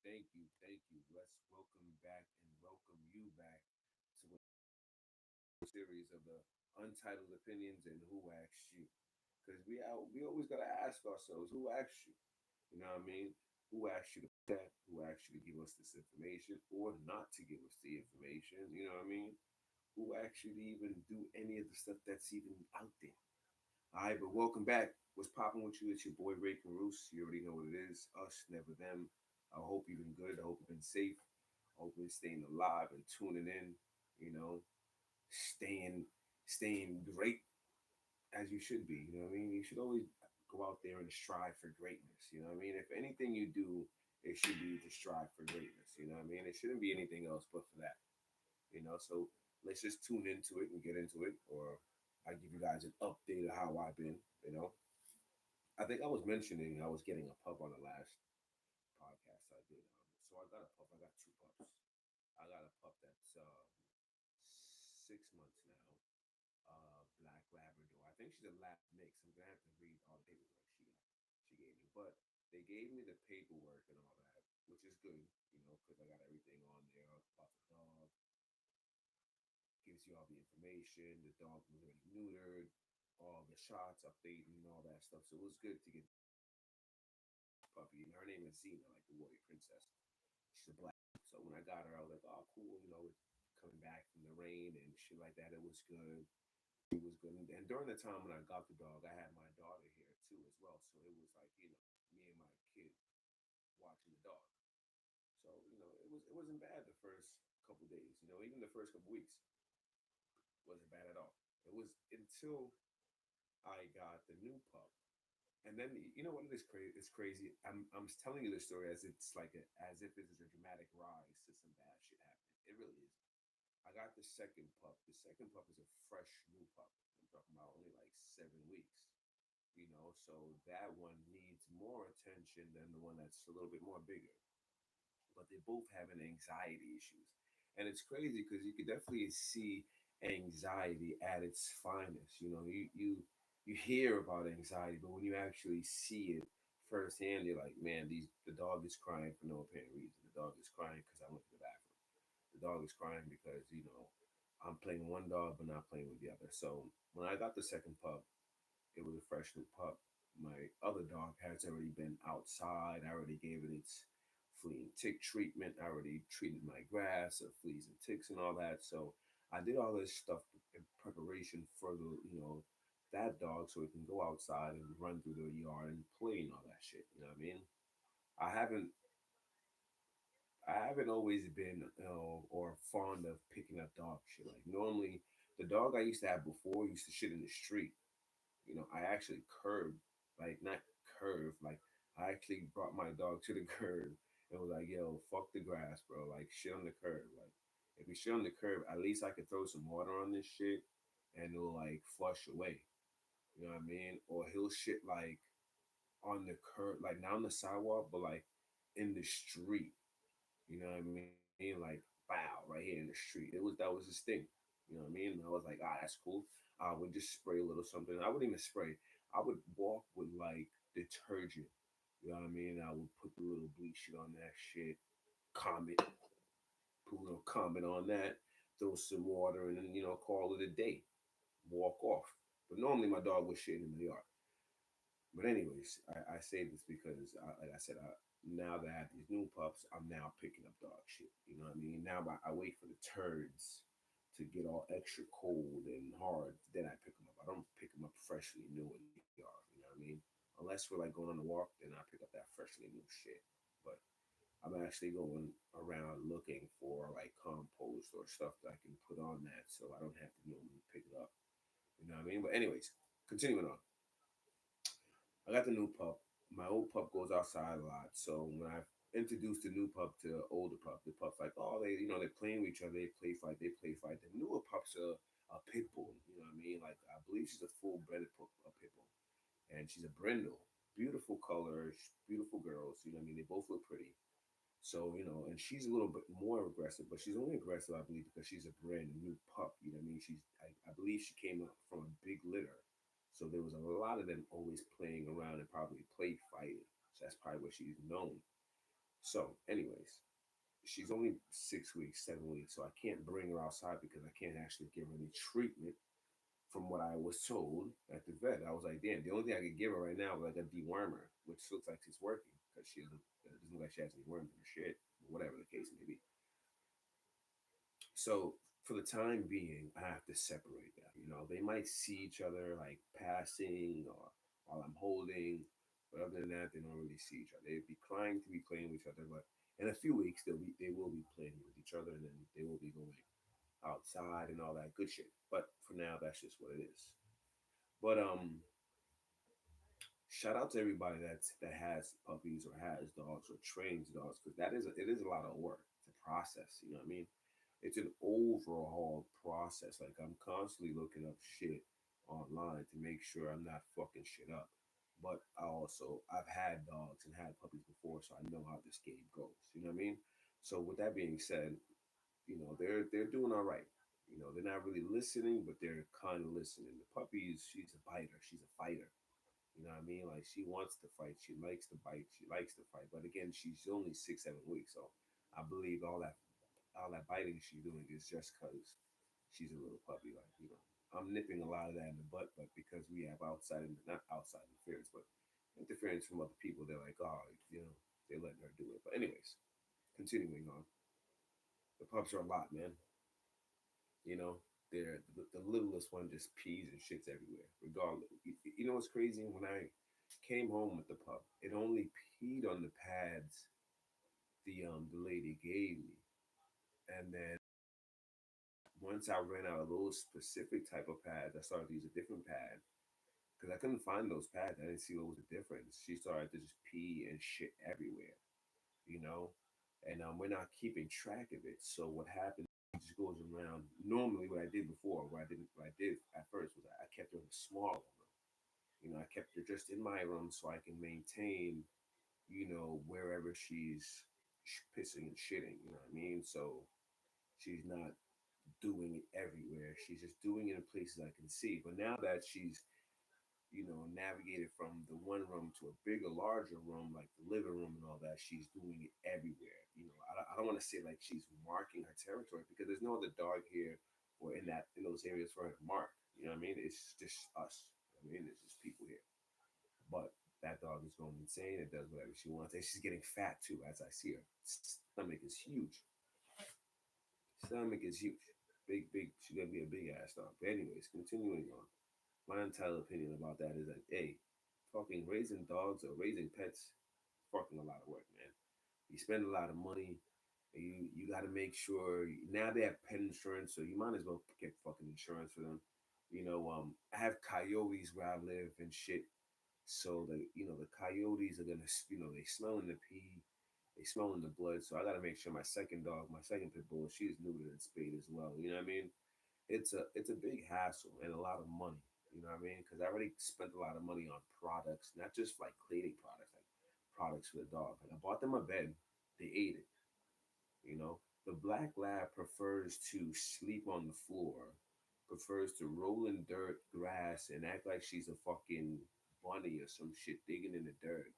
Thank you. Let's welcome back and welcome you back to a series of the Untitled Opinions and Who Asked You. Because we always gotta ask ourselves, who asked you? You know what I mean? Who asked you to put that? Who asked you to give us this information or not to give us the information? You know what I mean? Who asked you to even do any of the stuff that's even out there? All right, but welcome back. What's popping with you? It's your boy Ray Carouse. You already know what it is. Us, never them. I hope you've been good. I hope you've been safe. I hope you've been staying alive and tuning in. You know, staying great as you should be. You know what I mean? You should always go out there and strive for greatness. You know what I mean? If anything you do, it should be to strive for greatness. You know what I mean? It shouldn't be anything else but for that. So let's just tune into it and get into it, or I give you guys an update of how I've been. You know, I think I was mentioning I was getting a pup on the last podcast I did. So I got a pup. I got two pups. I got a pup that's 6 months now. Black Labrador. I think she's a lab mix. I'm gonna have to read all the paperwork she gave me, but they gave me the paperwork and all that, which is good. Because I got everything on there about the dog. Gives you all the information. The dog was already neutered, all the shots updated, and all that stuff. So it was good to get puppy. And her name is Xena, like the warrior princess. She's a black. So when I got her, I was like, oh, cool. It's coming back from the rain and shit like that. It was good. It was good. And during the time when I got the dog, I had my daughter here too as well. So it was like, me and my kid watching the dog. So, it wasn't bad the first couple days. Even the first couple weeks wasn't bad at all. It was until I got the new pup. And then you know what it is crazy. It's crazy. I'm telling you this story as it's like as if it is a dramatic rise to some bad shit happening. It really is. I got the second pup. The second pup is a fresh new pup. I'm talking about only like 7 weeks. So that one needs more attention than the one that's a little bit more bigger. But they both having anxiety issues, and it's crazy because you could definitely see anxiety at its finest. You hear about anxiety, but when you actually see it firsthand, you're like, man, the dog is crying for no apparent reason. The dog is crying because I went to the bathroom. The dog is crying because I'm playing one dog but not playing with the other. So when I got the second pup, it was a fresh new pup. My other dog has already been outside. I already gave it its flea and tick treatment. I already treated my grass of fleas and ticks and all that. So I did all this stuff in preparation for that dog so it can go outside and run through the yard and play and all that shit. You know what I mean? I haven't I haven't always been or fond of picking up dog shit. Like normally the dog I used to have before used to shit in the street. I actually curbed, like not curved, like I actually brought my dog to the curb and was like, yo, fuck the grass, bro. Like shit on the curb. Like if you shit on the curb, at least I could throw some water on this shit and it'll like flush away. You know what I mean? Or he'll shit like on the curb, like not on the sidewalk, but like in the street. You know what I mean? Like bow right here in the street. That was his thing. You know what I mean? And I was like, ah, that's cool. I would just spray a little something. I wouldn't even spray. I would walk with like detergent. You know what I mean? I would put the little bleach shit on that shit, comment, put a little comment on that, throw some water, and then call it a day. Walk off. But normally my dog was shitting in the yard. But anyways, I say this because, like I said, now that I have these new pups, I'm now picking up dog shit. You know what I mean? Now I wait for the turds to get all extra cold and hard, then I pick them up. I don't pick them up freshly new in the yard. You know what I mean? Unless we're like going on a walk, then I pick up that freshly new shit. But I'm actually going around looking for like compost or stuff that I can put on that, so I don't have to normally pick it up. You know what I mean? But anyways, continuing on. I got the new pup. My old pup goes outside a lot. So when I introduced the new pup to the older pup, the pup's like, oh, they're playing with each other. They play fight. The newer pup's a pit bull. You know what I mean? Like, I believe she's a full bred a pit bull. And she's a brindle. Beautiful colors, beautiful girls. You know what I mean? They both look pretty. So, and she's a little bit more aggressive, but she's only aggressive, I believe, because she's a brand new pup. You know what I mean? I believe she came up from a big litter. So there was a lot of them always playing around and probably play fighting. So that's probably what she's known. So, anyways, she's only 6 weeks, 7 weeks, so I can't bring her outside because I can't actually give her any treatment from what I was told at the vet. I was like, damn, the only thing I could give her right now is like a dewormer, which looks like it's working because she doesn't, it doesn't look like she has any worms in her shit, whatever the case may be. So for the time being, I have to separate them. You know, they might see each other like passing or while I'm holding, but other than that, they don't really see each other. They'd be crying to be playing with each other, but in a few weeks they will be playing with each other, and then they will be going outside and all that good shit. But for now, that's just what it is. But shout out to everybody that has puppies or has dogs or trains dogs, because it is a lot of work to process. You know what I mean? It's an overhaul process. Like I'm constantly looking up shit online to make sure I'm not fucking shit up. But I've had dogs and had puppies before, so I know how this game goes. You know what I mean? So with that being said, you know they're doing all right. You know they're not really listening, but they're kind of listening. The puppies, she's a biter, she's a fighter. You know what I mean? Like she wants to fight, she likes to bite, she likes to fight. But again, she's only 6, 7 weeks, so I believe all that biting she's doing is just because she's a little puppy. Like I'm nipping a lot of that in the butt, but because we have outside not outside interference, but interference from other people, they're like, oh, they're letting her do it. But anyways, continuing on, the pups are a lot, man. You know, the littlest one just pees and shits everywhere, regardless. You know what's crazy? When I came home with the pup, it only peed on the pads the lady gave me, and then once I ran out of those specific type of pads, I started to use a different pad because I couldn't find those pads. I didn't see what was the difference. She started to just pee and shit everywhere, you know, and we're not keeping track of it. So what happens? It just goes around. Normally, what I did before, what I did at first was I kept her in a smaller room. You know, I kept her just in my room so I can maintain, wherever she's pissing and shitting. You know what I mean? So she's not doing it everywhere. She's just doing it in places I can see. But now that she's, navigated from the one room to a bigger, larger room, like the living room and all that, she's doing it everywhere. I don't want to say like she's marking her territory because there's no other dog here or in those areas for her to mark. You know what I mean? It's just us. I mean, it's just people here. But that dog is going insane. It does whatever she wants. And she's getting fat too, as I see her. Stomach is huge. Stomach is huge. Big, big. She's gonna be a big ass dog. But anyways, continuing on. My entire opinion about that is that, hey, fucking raising dogs or raising pets, fucking a lot of work, man. You spend a lot of money. And you got to make sure now they have pet insurance, so you might as well get fucking insurance for them. I have coyotes where I live and shit. So the coyotes are gonna, they smell in the pee, they smell in the blood. So I gotta make sure my second dog, my second pit bull, she's neutered and spayed as well. You know what I mean? It's a big hassle and a lot of money. You know what I mean? Because I already spent a lot of money on products, not just like cleaning products, like products for the dog. Like I bought them a bed, they ate it. The black lab prefers to sleep on the floor, prefers to roll in dirt, grass, and act like she's a fucking bunny or some shit digging in the dirt.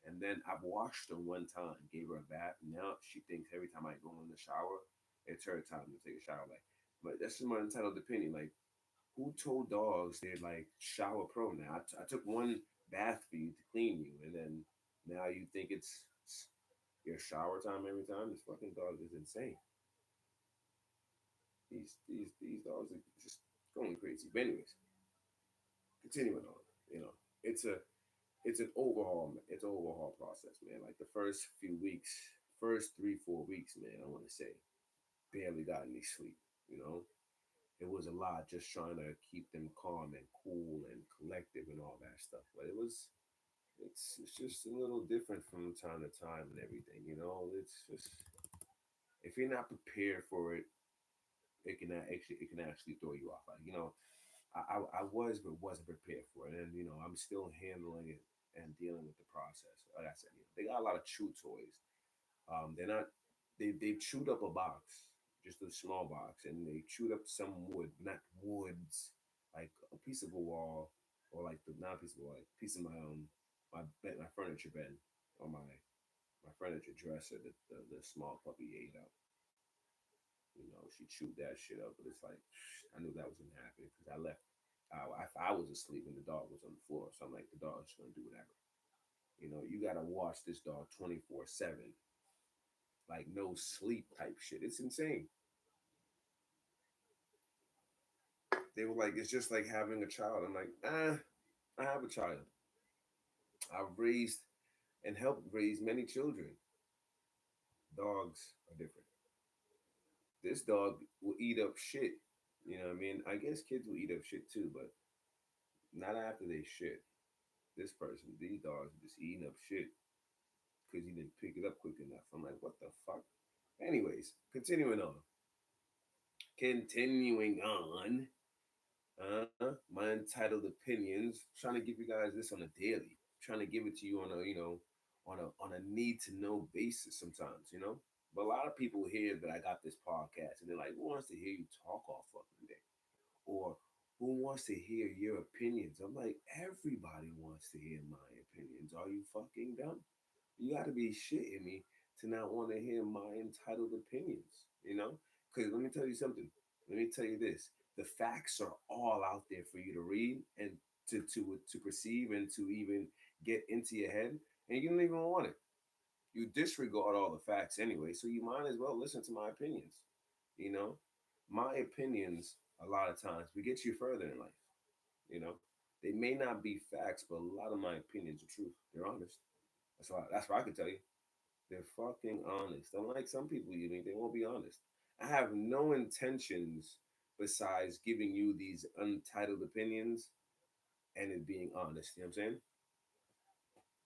And then I've washed her one time, gave her a bath. Now she thinks every time I go in the shower, it's her time to take a shower. Like, but that's just my entitled opinion. Like, who told dogs they're like shower pro now? I took one bath for you to clean you, and then now you think it's your shower time every time? This fucking dog is insane. These dogs are just going crazy. But anyways, continuing on, you know, it's a it's an overhaul. It's an overhaul process, man. Like the first few weeks, first 3 4 weeks, man. I want to say barely got any sleep. You know, it was a lot just trying to keep them calm and cool and collective and all that stuff. But it's just a little different from time to time and everything. It's just if you're not prepared for it, it can actually throw you off. Like I was but wasn't prepared for it, and I'm still handling it and dealing with the process. Like I said, they got a lot of chew toys. They're not they've chewed up a box, just a small box, and they chewed up some wood, not woods, like a piece of a wall, or like the not a piece of a wall, like a piece of my my bed, my furniture bed, or my My furniture dresser, the small puppy ate up. She chewed that shit up, but it's like I knew that was gonna happen because I left. I was asleep and the dog was on the floor, so I'm like, the dog's gonna do whatever. You gotta watch this dog 24/7, like no sleep type shit. It's insane. They were like, it's just like having a child. I'm like, I have a child. I've raised and helped raise many children. Dogs are different. This dog will eat up shit. You know what I mean? I guess kids will eat up shit too, but not after they shit. This person, these dogs are just eating up shit because he didn't pick it up quick enough. I'm like, what the fuck? Anyways, continuing on. Continuing on. My entitled opinions. Trying to give you guys this on a daily. Trying to give it to you on a on a need to know basis sometimes. But a lot of people hear that I got this podcast and they're like, who wants to hear you talk all fucking day? Or who wants to hear your opinions? I'm like, everybody wants to hear my opinions. Are you fucking dumb? You got to be shitting me to not want to hear my entitled opinions. Because let me tell you something. Let me tell you this. The facts are all out there for you to read and to perceive and to even get into your head, and you don't even want it. You disregard all the facts anyway, so you might as well listen to my opinions. You know, my opinions a lot of times will get you further in life. You know, they may not be facts, but a lot of my opinions are truth. They're honest. That's what I can tell you. They're fucking honest. Unlike some people, you think they won't be honest. I have no intentions besides giving you these untitled opinions and it being honest. You know what I'm saying?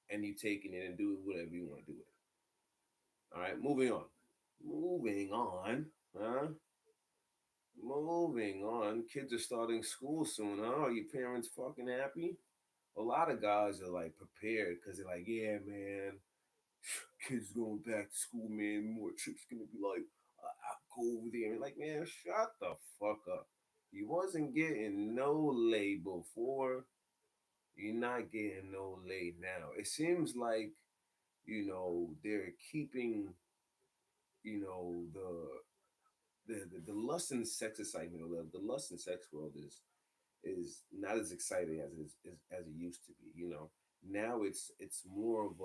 And you taking it and do whatever you want to do with it. All right, moving on. Moving on. Huh? Moving on. Kids are starting school soon, huh? Are your parents fucking happy? A lot of guys are like prepared because they're like, yeah, man, kids going back to school, man. More trips gonna be like, I'll go over there and like, man, shut the fuck up. You wasn't getting no lay before. You're not getting no lay now. It seems like they're keeping the lust and sex excitement, or the lust and sex world is not as exciting as it used to be. Now it's more of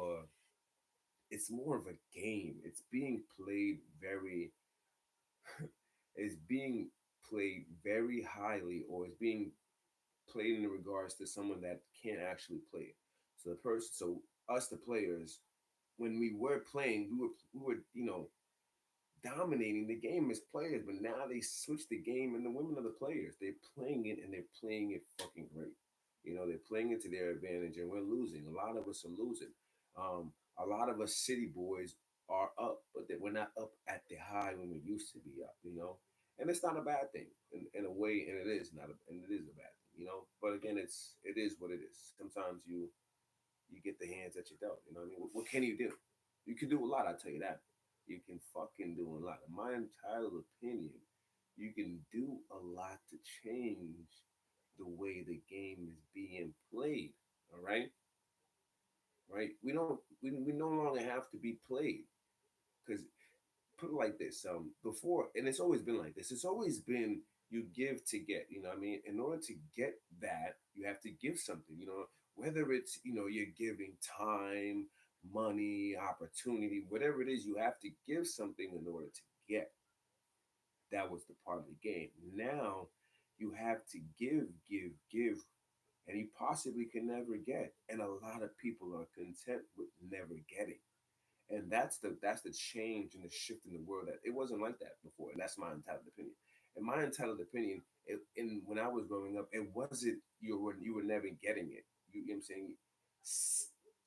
a game. It's being played very it's being played very highly, or it's being played in regards to someone that can't actually play it. So us, the players, when we were playing, we were dominating the game as players, but now they switch the game and the women are the players. They're playing it and they're playing it fucking great. They're playing it to their advantage and we're losing. A lot of us are losing. A lot of us city boys are up, but we're not up at the high when we used to be up. And it's not a bad thing in a way, and it is a bad thing. But again, it is what it is. Sometimes you get the hands that you dealt. You know what I mean? What can you do? You can do a lot. I tell you that. You can fucking do a lot. In my entitled opinion, you can do a lot to change the way the game is being played. All right, right. We no longer have to be played because put it like this. Before, and it's always been like this. It's always been you give to get. You know what I mean? In order to get that, you have to give something. Whether it's you're giving time, money, opportunity, whatever it is, you have to give something in order to get. That was the part of the game. Now you have to give, and you possibly can never get. And a lot of people are content with never getting. And that's the change and the shift in the world, that it wasn't like that before. And that's my entitled opinion. And my entitled opinion, when I was growing up, it wasn't you were never getting it. You know what I'm saying?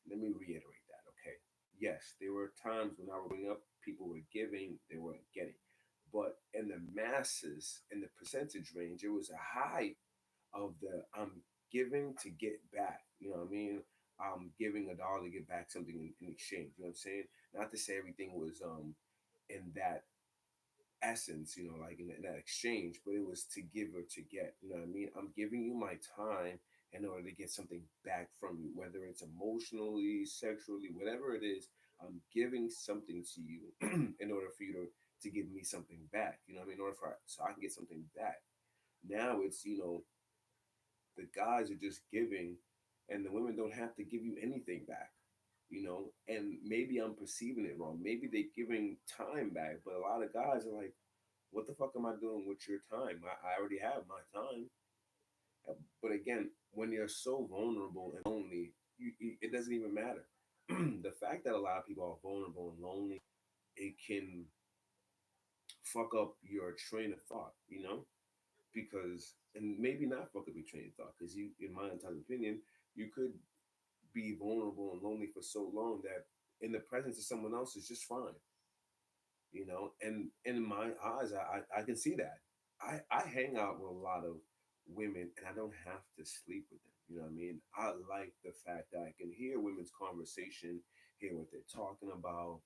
Let me reiterate that, okay? Yes, there were times when I was growing up, people were giving, they weren't getting. But in the masses, in the percentage range, it was a high of the I'm giving to get back. You know what I mean? I'm giving $1 to get back something in exchange. You know what I'm saying? Not to say everything was in that essence, like in that exchange, but it was to give or to get. You know what I mean? I'm giving you my time in order to get something back from you, whether it's emotionally, sexually, whatever it is. I'm giving something to you in order for you to give me something back. You know what I mean? In order for so I can get something back. Now it's, the guys are just giving, and the women don't have to give you anything back. And maybe I'm perceiving it wrong. Maybe they're giving time back, but a lot of guys are like, what the fuck am I doing with your time? I already have my time. But again, when you're so vulnerable and lonely, it doesn't even matter. The fact that a lot of people are vulnerable and lonely, it can fuck up your train of thought, because, and maybe not fuck up your train of thought, because in my entire opinion, you could be vulnerable and lonely for so long that in the presence of someone else is just fine. And in my eyes, I can see that. I hang out with a lot of women, and I don't have to sleep with them. You know what I mean? I like the fact that I can hear women's conversation, hear what they're talking about,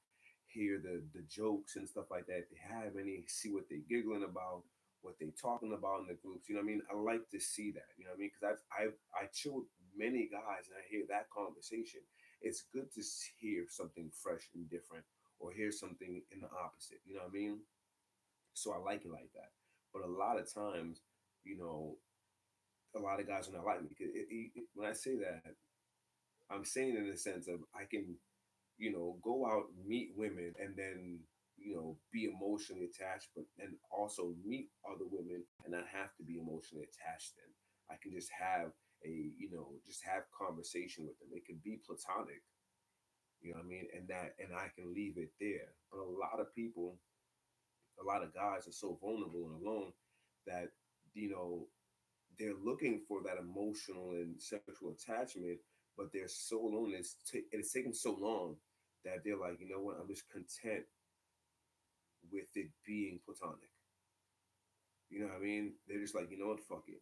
hear the jokes and stuff like that, if they have any, see what they're giggling about, what they're talking about in the groups. You know what I mean? I like to see that. You know what I mean? Because I chill with many guys, and I hear that conversation. It's good to hear something fresh and different, or hear something in the opposite. You know what I mean? So I like it like that. But a lot of times, you know, a lot of guys are not like me. Because when I say that, I'm saying in the sense of I can, go out, meet women, and then, be emotionally attached, but then also meet other women and not have to be emotionally attached to them. I can just have just have conversation with them. It can be platonic, you know what I mean? And I can leave it there. But a lot of people, a lot of guys are so vulnerable and alone that, you know, they're looking for that emotional and sexual attachment, but they're so alone. It's taken so long that they're like, you know what? I'm just content with it being platonic. You know what I mean? They're just like, you know what? Fuck it.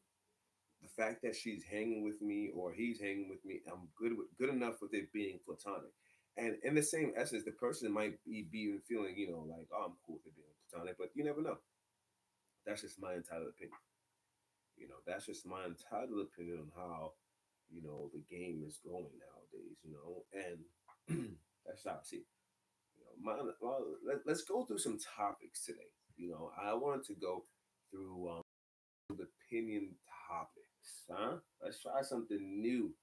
The fact that she's hanging with me or he's hanging with me, I'm good enough with it being platonic. And in the same essence, the person might be feeling, like, oh, I'm cool with it being platonic, but you never know. That's just my entitled opinion. That's just my entitled opinion on how, the game is going nowadays, and that's how I see it. Let's go through some topics today. I wanted to go through opinion topics, huh? Let's try something new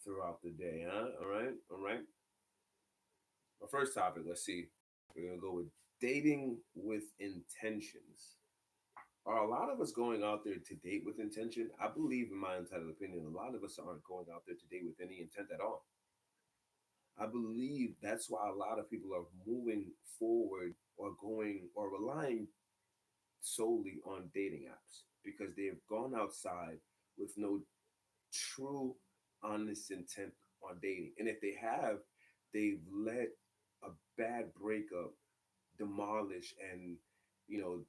throughout the day, huh? All right, all right. Our first topic, let's see. We're gonna go with dating with intentions. Are a lot of us going out there to date with intention? I believe, in my entitled opinion, a lot of us aren't going out there to date with any intent at all. I believe that's why a lot of people are moving forward or going or relying solely on dating apps because they've gone outside with no true, honest intent on dating. And if they have, they've let a bad breakup demolish and, you know,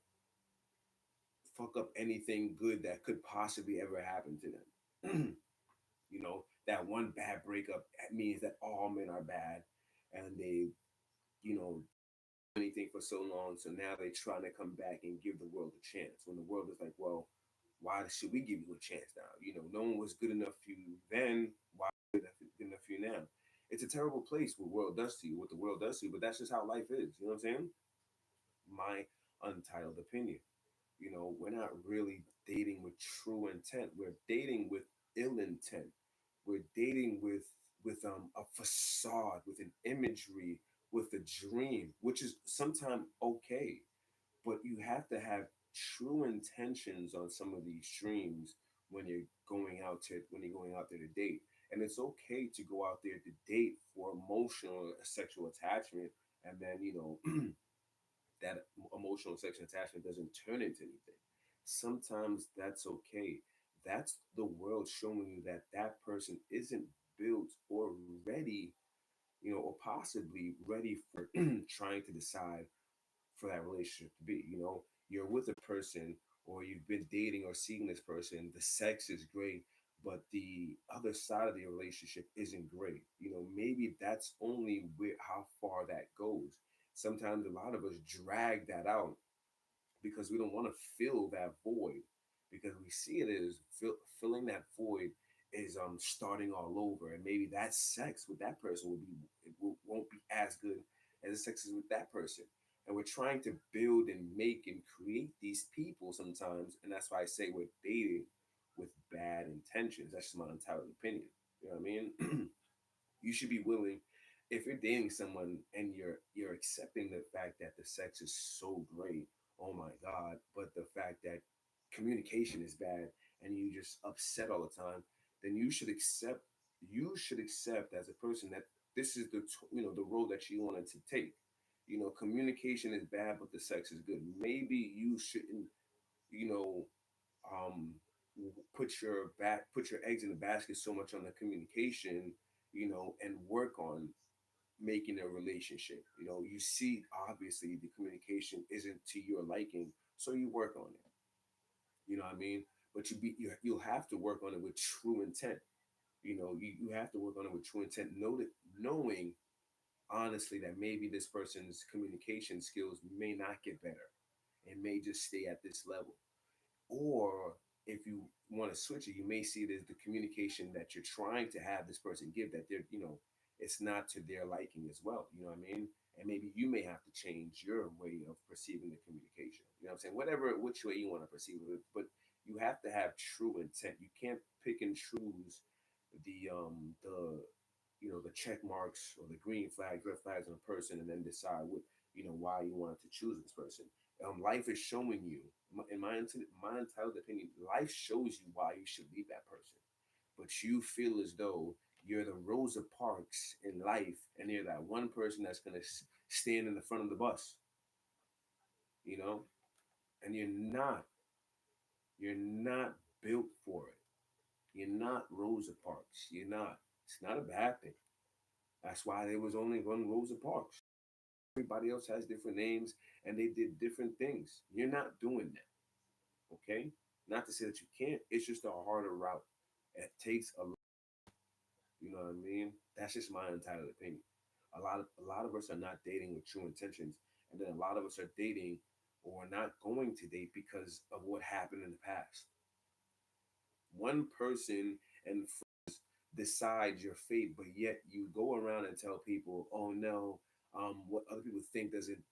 fuck up anything good that could possibly ever happen to them. That one bad breakup means that all men are bad, and they, you know, anything for so long. So now they're trying to come back and give the world a chance. When the world is like, well, why should we give you a chance now? No one was good enough for you then. Why is it good enough for you now? It's a terrible place what the world does to you, what the world does to you, but that's just how life is. You know what I'm saying? My untitled opinion. We're not really dating with true intent. We're dating with ill intent. We're dating with a facade, with an imagery, with a dream, which is sometimes okay, but you have to have true intentions on some of these dreams when you're going out there to date. And it's okay to go out there to date for emotional or sexual attachment, and then that emotional sexual attachment doesn't turn into anything. Sometimes that's okay. That's the world showing you that that person isn't built or ready, or possibly ready for trying to decide for that relationship to be. You're with a person or you've been dating or seeing this person, the sex is great, but the other side of the relationship isn't great. Maybe that's only how far that goes. Sometimes a lot of us drag that out because we don't want to fill that void, because we see it as filling that void is starting all over, and maybe that sex with that person will be won't be as good as the sex is with that person. And we're trying to build and make and create these people sometimes, and that's why I say we're dating with bad intentions. That's just my entitled opinion. You know what I mean? You should be willing, if you're dating someone and you're accepting the fact that the sex is so great, oh my god, but the fact that communication is bad and you just upset all the time, then you should accept as a person that this is the road that you wanted to take. Communication is bad but the sex is good. Maybe you shouldn't, you know um put your eggs in the basket so much on the communication, and work on making a relationship. You see, obviously the communication isn't to your liking, so you work on it. You know what I mean? But you'll have to work on it with true intent. You have to work on it with true intent, knowing honestly that maybe this person's communication skills may not get better and may just stay at this level. Or if you want to switch it, you may see it as the communication that you're trying to have this person give, that it's not to their liking as well. You know what I mean? And maybe you may have to change your way of perceiving the communication. You know what I'm saying? Whatever, which way you want to perceive it, but you have to have true intent. You can't pick and choose the check marks or the green flags, red flags on a person, and then decide why you wanted to choose this person. Life is showing you, in my entitled opinion, life shows you why you should leave that person, but you feel as though you're the Rosa Parks in life, and you're that one person that's gonna stand in the front of the bus, you know, and you're not. You're not built for it. You're not Rosa Parks. You're not. It's not a bad thing. That's why there was only one Rosa Parks. Everybody else has different names and they did different things. You're not doing that, okay? Not to say that you can't. It's just a harder route. It takes a, you know what I mean? That's just my entitled opinion. A lot of us are not dating with true intentions, and then a lot of us are dating or not going to date because of what happened in the past. One person and decides your fate, but yet you go around and tell people, "Oh no, what other people think doesn't,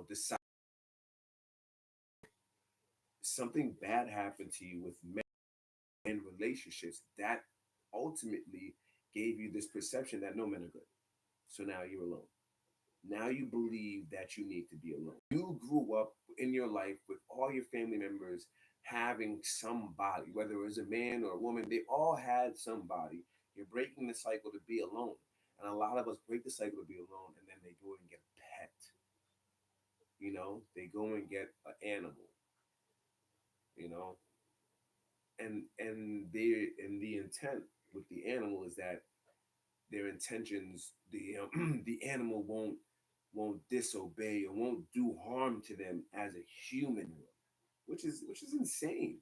decide." Something bad happened to you with men and relationships that ultimately gave you this perception that no men are good. So now you're alone. Now you believe that you need to be alone. You grew up in your life with all your family members having somebody, whether it was a man or a woman, they all had somebody. You're breaking the cycle to be alone. And a lot of us break the cycle to be alone and then they go and get a pet. They go and get an animal, you know, and the intent with the animal is that their intentions, the animal won't disobey or won't do harm to them as a human will, which is insane.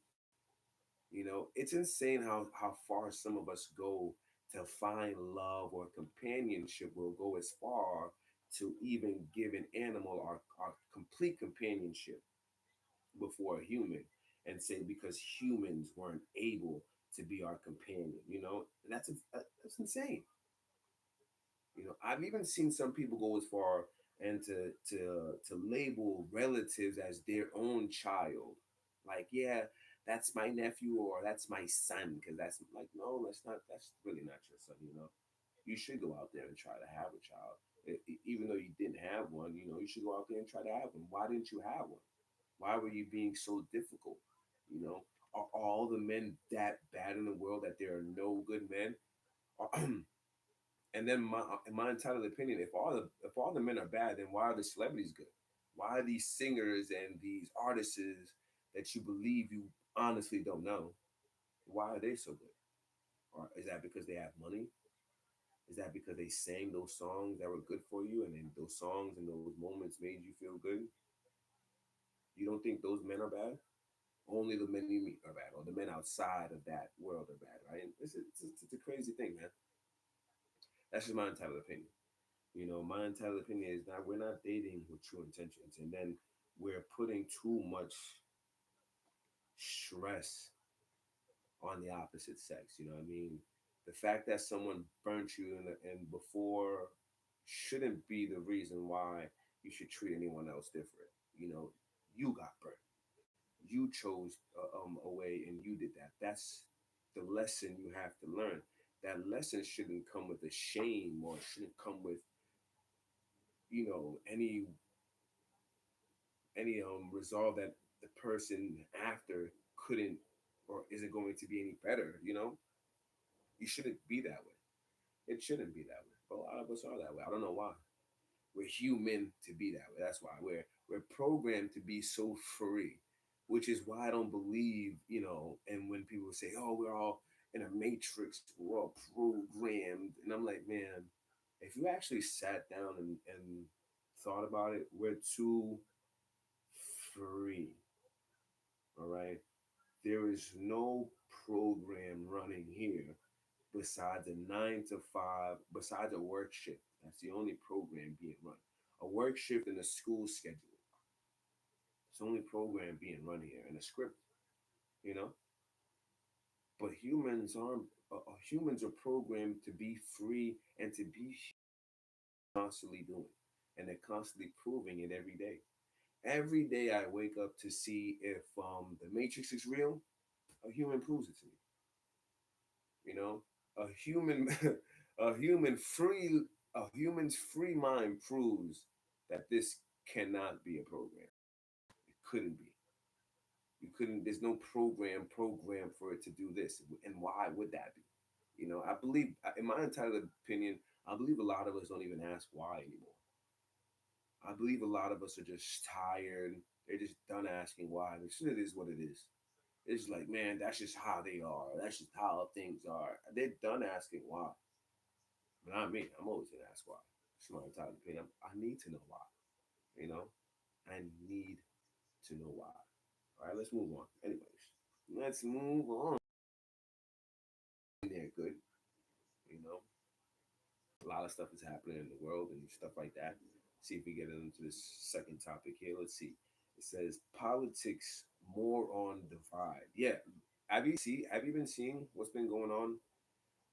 It's insane how far some of us go to find love, or companionship will go as far to even give an animal our complete companionship before a human, and say because humans weren't able to be our companion. That's insane. I've even seen some people go as far and to label relatives as their own child. Like, yeah, that's my nephew or that's my son, because that's like, no, that's not. That's really not your son. You should go out there and try to have a child. Even though you didn't have one, you should go out there and try to have one. Why didn't you have one? Why were you being so difficult? Are all the men that bad in the world that there are no good men? And then in my entitled opinion, if all the men are bad, then why are the celebrities good? Why are these singers and these artists that you believe you honestly don't know? Why are they so good? Or is that because they have money? Is that because they sang those songs that were good for you, and then those songs and those moments made you feel good? You don't think those men are bad? Only the men you meet are bad, or the men outside of that world are bad, right? It's a crazy thing, man. That's just my entitled opinion. My entitled opinion is that we're not dating with true intentions, and then we're putting too much stress on the opposite sex. You know what I mean? The fact that someone burnt you and before shouldn't be the reason why you should treat anyone else different. You know, you got burnt. You chose a way and you did that. That's the lesson you have to learn. That lesson shouldn't come with a shame or shouldn't come with, any resolve that the person after couldn't or isn't going to be any better. You shouldn't be that way. It shouldn't be that way. But a lot of us are that way. I don't know why. We're human to be that way. That's why we're programmed to be so free, which is why I don't believe, and when people say, "Oh, we're all in a matrix, we're all programmed," and I'm like, man, if you actually sat down and thought about it, we're too free. All right. There is no program running here besides a 9 to 5, besides a work shift. That's the only program being run. A work shift and a school schedule. It's the only program being run here and a script, you know? But humans are programmed to be free and to be constantly doing. And they're constantly proving it every day. Every day I wake up to see if the matrix is real, a human proves it to me. You know, a human, a human free, a human's free mind proves that this cannot be a program. It couldn't be. You couldn't. There's no program for it to do this. And why would that be? I believe, in my entitled opinion, I believe a lot of us don't even ask why anymore. I believe a lot of us are just tired. They're just done asking why. It is what it is. It's like, man, that's just how they are. That's just how things are. They're done asking why. But not me. I'm always gonna ask why. It's my entitled opinion. I need to know why. You know, I need to know why. All right, let's move on. Anyways, let's move on. They're good. You know, a lot of stuff is happening in the world and stuff like that. See if we get into this second topic here. Let's see. It says politics more on divide. Yeah. Have you been seeing what's been going on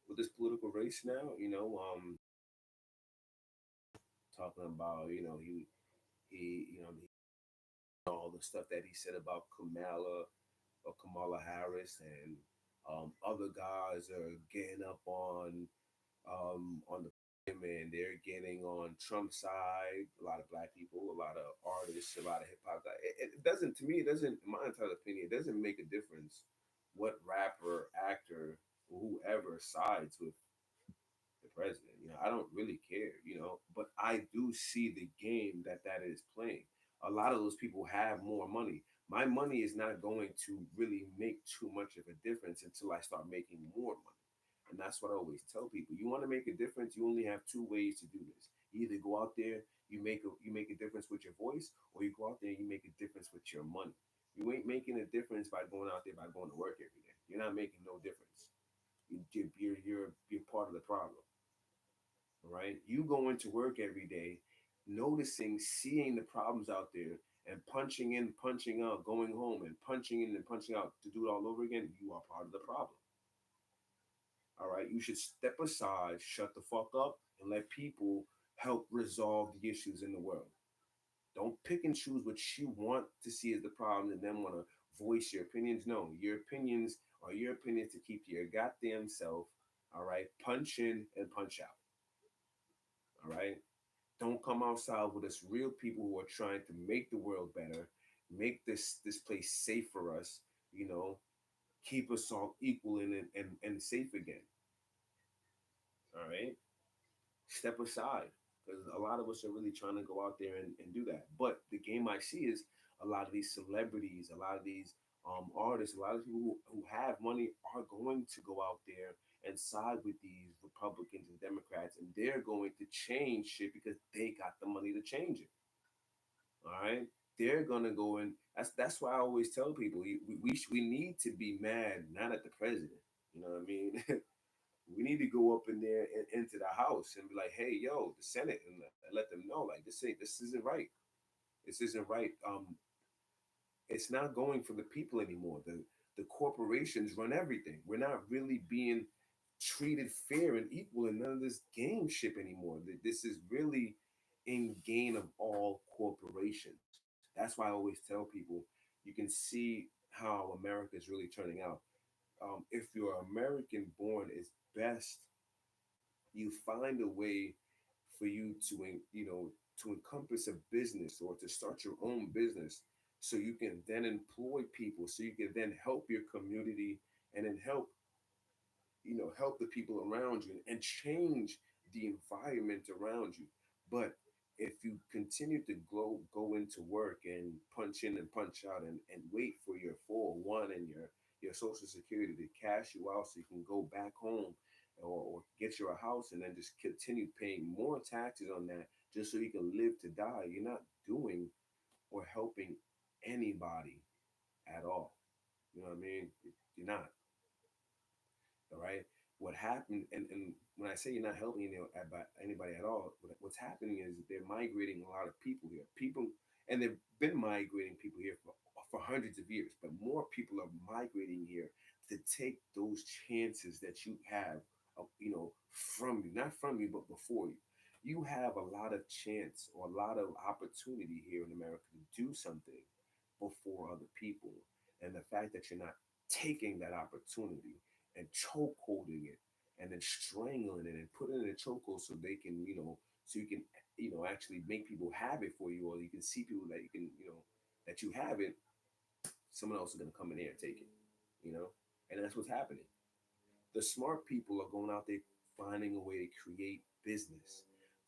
with this political race now? Talking about, all the stuff that he said about Kamala Harris, and other guys are getting up on the and they're getting on Trump's side. A lot of black people, a lot of artists, a lot of hip hop guys. It doesn't, to me, it doesn't. In my entire opinion, it doesn't make a difference what rapper, actor, or whoever sides with the president. I don't really care. But I do see the game that is playing. A lot of those people have more money. My money is not going to really make too much of a difference until I start making more money. And that's what I always tell people. You want to make a difference, you only have two ways to do this. You either go out there, you make a difference with your voice, or you go out there and you make a difference with your money. You ain't making a difference by going out there by going to work every day. You're not making no difference. You're part of the problem. Right? You going to work every day, noticing, seeing the problems out there, and punching in, punching out, going home and punching in and punching out to do it all over again. You are part of the problem. All right. You should step aside, shut the fuck up, and let people help resolve the issues in the world. Don't pick and choose what you want to see as the problem and then want to voice your opinions. No, your opinions are your opinions to keep to your goddamn self. All right. Punch in and punch out. All right. Don't come outside with us real people who are trying to make the world better, make this place safe for us, you know, keep us all equal and safe again. All right. Step aside. Because a lot of us are really trying to go out there and do that. But the game I see is a lot of these celebrities, a lot of these artists, a lot of people who have money are going to go out there and side with these Republicans and Democrats, and they're going to change shit because they got the money to change it. All right, they're gonna go in. That's why I always tell people we need to be mad not at the president. You know what I mean? We need to go up in there and into the house and be like, hey, yo, the Senate, and let them know like this isn't right. This isn't right. It's not going for the people anymore. The corporations run everything. We're not really being treated fair and equal in none of this game ship anymore. This is really in gain of all corporations. That's why I always tell people you can see how America is really turning out. If you're American born, it's best you find a way for you to to encompass a business or to start your own business so you can then employ people so you can then help your community and then help the people around you and change the environment around you. But if you continue to go into work and punch in and punch out and wait for your 401 and your social security to cash you out so you can go back home or get you a house and then just continue paying more taxes on that just so you can live to die, you're not doing or helping anybody at all. You know what I mean? You're not. All right. What happened, and when I say you're not helping anybody at all, what's happening is they're migrating a lot of people here. People, and they've been migrating people here for hundreds of years, but more people are migrating here to take those chances that you have, from you, not from you, but before you. You have a lot of chance or a lot of opportunity here in America to do something before other people. And the fact that you're not taking that opportunity and choke holding it and then strangling it and putting it in a chokehold so they can, so you can, actually make people have it for you, or you can see people that you can, that you have it, someone else is going to come in here and take it, you know? And that's what's happening. The smart people are going out there finding a way to create business,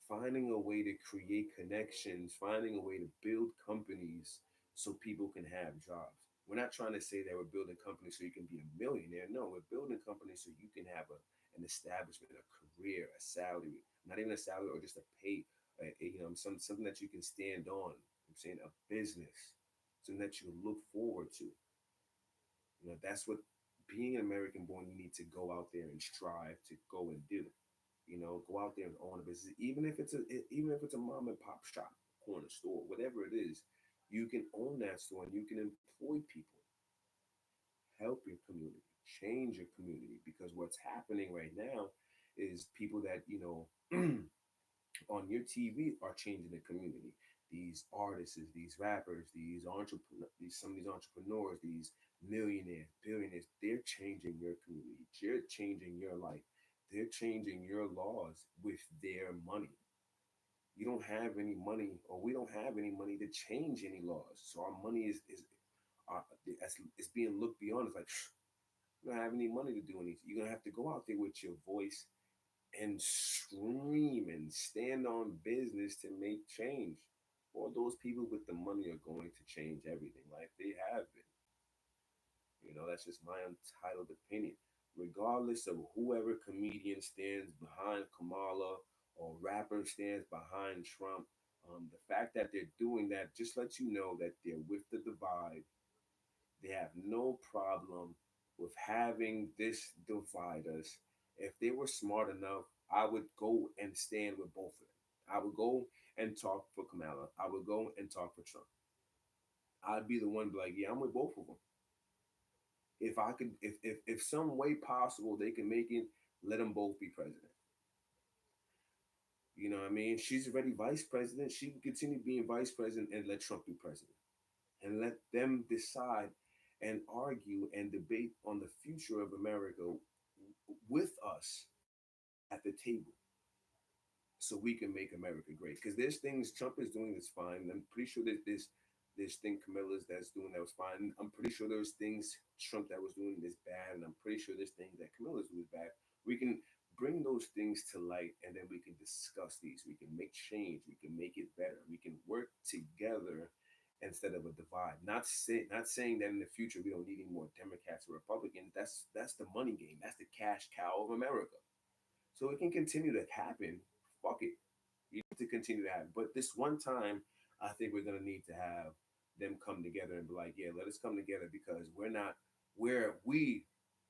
finding a way to create connections, finding a way to build companies so people can have jobs. We're not trying to say that we're building companies so you can be a millionaire. No, we're building companies so you can have an establishment, a career, a salary, not even a salary or just a pay, something that you can stand on. I'm saying a business, something that you look forward to. That's what being an American born, you need to go out there and strive to go and do. Go out there and own a business, even if it's a mom and pop shop, corner store, whatever it is, you can own that store and you can employ people, help your community, change your community. Because what's happening right now is people that on your TV are changing the community. These artists, these rappers, some of these entrepreneurs, these millionaires, billionaires, they're changing your community. They're changing your life. They're changing your laws with their money. You don't have any money, or we don't have any money to change any laws. So our money uh, it's being looked beyond. It's like you don't have any money to do anything. You're gonna have to go out there with your voice and scream and stand on business to make change. All those people with the money are going to change everything like they have been. That's just my untitled opinion. Regardless of whoever comedian stands behind Kamala or rapper stands behind Trump, the fact that they're doing that just lets you know that they're with the divide. They have no problem with having this divide us. If they were smart enough, I would go and stand with both of them. I would go and talk for Kamala. I would go and talk for Trump. I'd be the one to be like, yeah, I'm with both of them. If I could, if some way possible they can make it, let them both be president. You know what I mean? She's already vice president. She can continue being vice president and let Trump be president. And let them decide and argue and debate on the future of America with us at the table so we can make America great. Because there's things Trump is doing that's fine. I'm pretty sure that this thing Camilla's that's doing that was fine. I'm pretty sure there's things Trump that was doing that's bad, and I'm pretty sure there's things that Camilla's doing bad. We can bring those things to light, and then we can discuss these. We can make change. We can make it better. We can work together instead of a divide. Not saying that in the future we don't need any more Democrats or Republicans. That's the money game. That's the cash cow of America. So it can continue to happen. Fuck it. You need to continue to happen. But this one time, I think we're gonna need to have them come together and be like, yeah, let us come together because we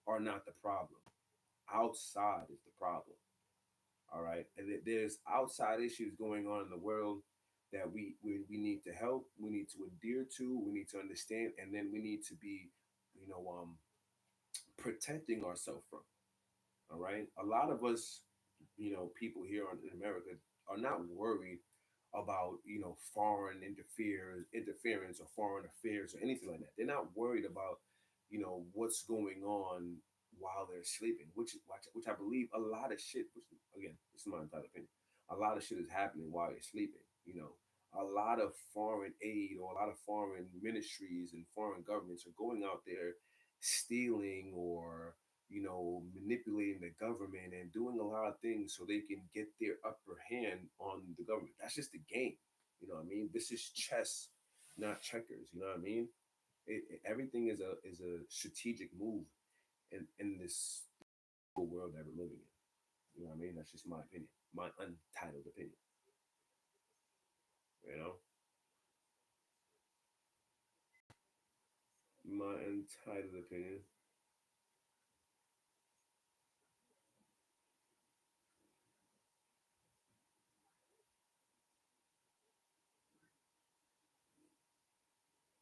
are not the problem. Outside is the problem. All right. And there's outside issues going on in the world that we need to help, we need to adhere to, we need to understand, and then we need to be, protecting ourselves from. All right. A lot of us, people here in America are not worried about, foreign interference or foreign affairs or anything like that. They're not worried about, what's going on while they're sleeping, which I believe a lot of shit, which again, this is my entire opinion. A lot of shit is happening while you're sleeping. A lot of foreign aid or a lot of foreign ministries and foreign governments are going out there stealing or manipulating the government and doing a lot of things so they can get their upper hand on the government. That's just the game. You know what I mean? This is chess, not checkers. You know what I mean? Everything is a strategic move in this world that we're living in. You know what I mean? That's just my opinion, my untitled opinion. You know, my untitled opinion.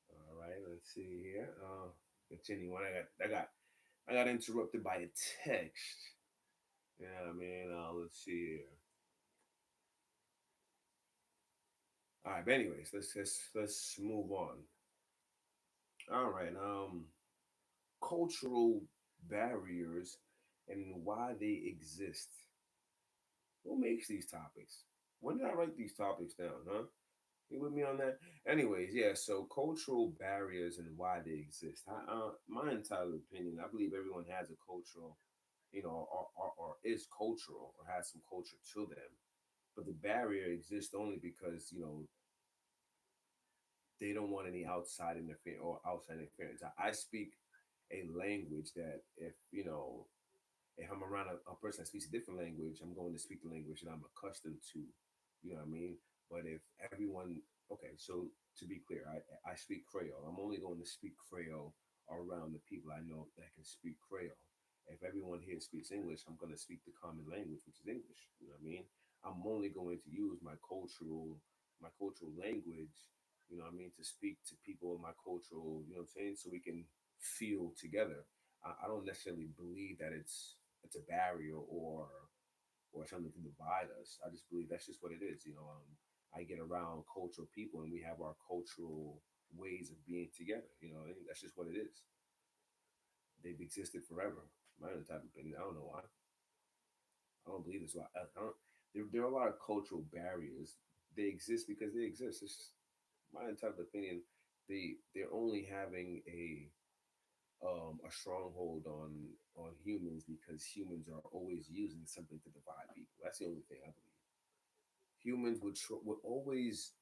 All right, let's see here. Continue on. I got interrupted by a text. Yeah, man. Let's see here. All right, but anyways, let's move on. All right. Cultural barriers and why they exist. Who makes these topics? When did I write these topics down, huh? You with me on that? Anyways, yeah. So cultural barriers and why they exist. My entire opinion, I believe everyone has a cultural, or is cultural or has some culture to them. But the barrier exists only because they don't want any outside interference or outside interference. I speak a language that if I'm around a person that speaks a different language, I'm going to speak the language that I'm accustomed to. You know what I mean? But if everyone, okay, so to be clear, I speak Creole. I'm only going to speak Creole around the people I know that can speak Creole. If everyone here speaks English, I'm going to speak the common language, which is English. You know what I mean? I'm only going to use my cultural language. You know what I mean? To speak to people in my cultural. You know what I'm saying? So we can feel together. I don't necessarily believe that it's a barrier or something to divide us. I just believe that's just what it is. I get around cultural people and we have our cultural ways of being together. That's just what it is. They've existed forever. My own type of opinion. I don't know why. I don't believe this. I don't. There are a lot of cultural barriers. They exist because they exist. It's just my entire opinion. They're only having a stronghold on humans because humans are always using something to divide people. That's the only thing I believe. Humans would always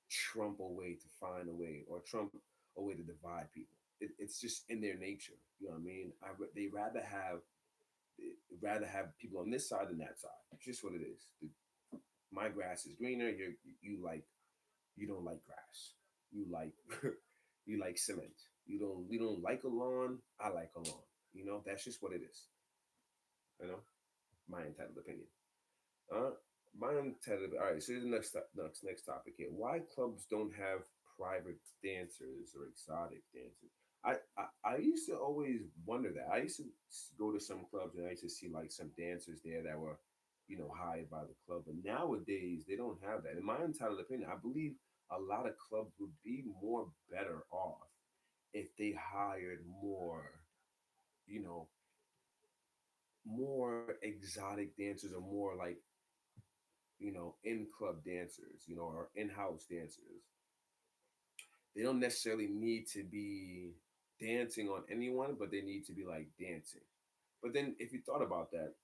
trump a way to find a way or trump a way to divide people. It's just in their nature. You know what I mean? They rather have people on this side than that side. It's just what it is. My grass is greener. You don't like grass. You like you like cement. We don't like a lawn. I like a lawn. That's just what it is. You know, my entitled opinion. Uh, my entitled. All right. So here's the next topic here. Why clubs don't have private dancers or exotic dancers? I used to always wonder that. I used to go to some clubs and I used to see like some dancers there that were, hired by the club. But nowadays they don't have that. In my entitled opinion, I believe a lot of clubs would be more better off if they hired you know, more exotic dancers or more like in club dancers, or in house dancers. They don't necessarily need to be dancing on anyone, but they need to be like dancing. But then if you thought about that,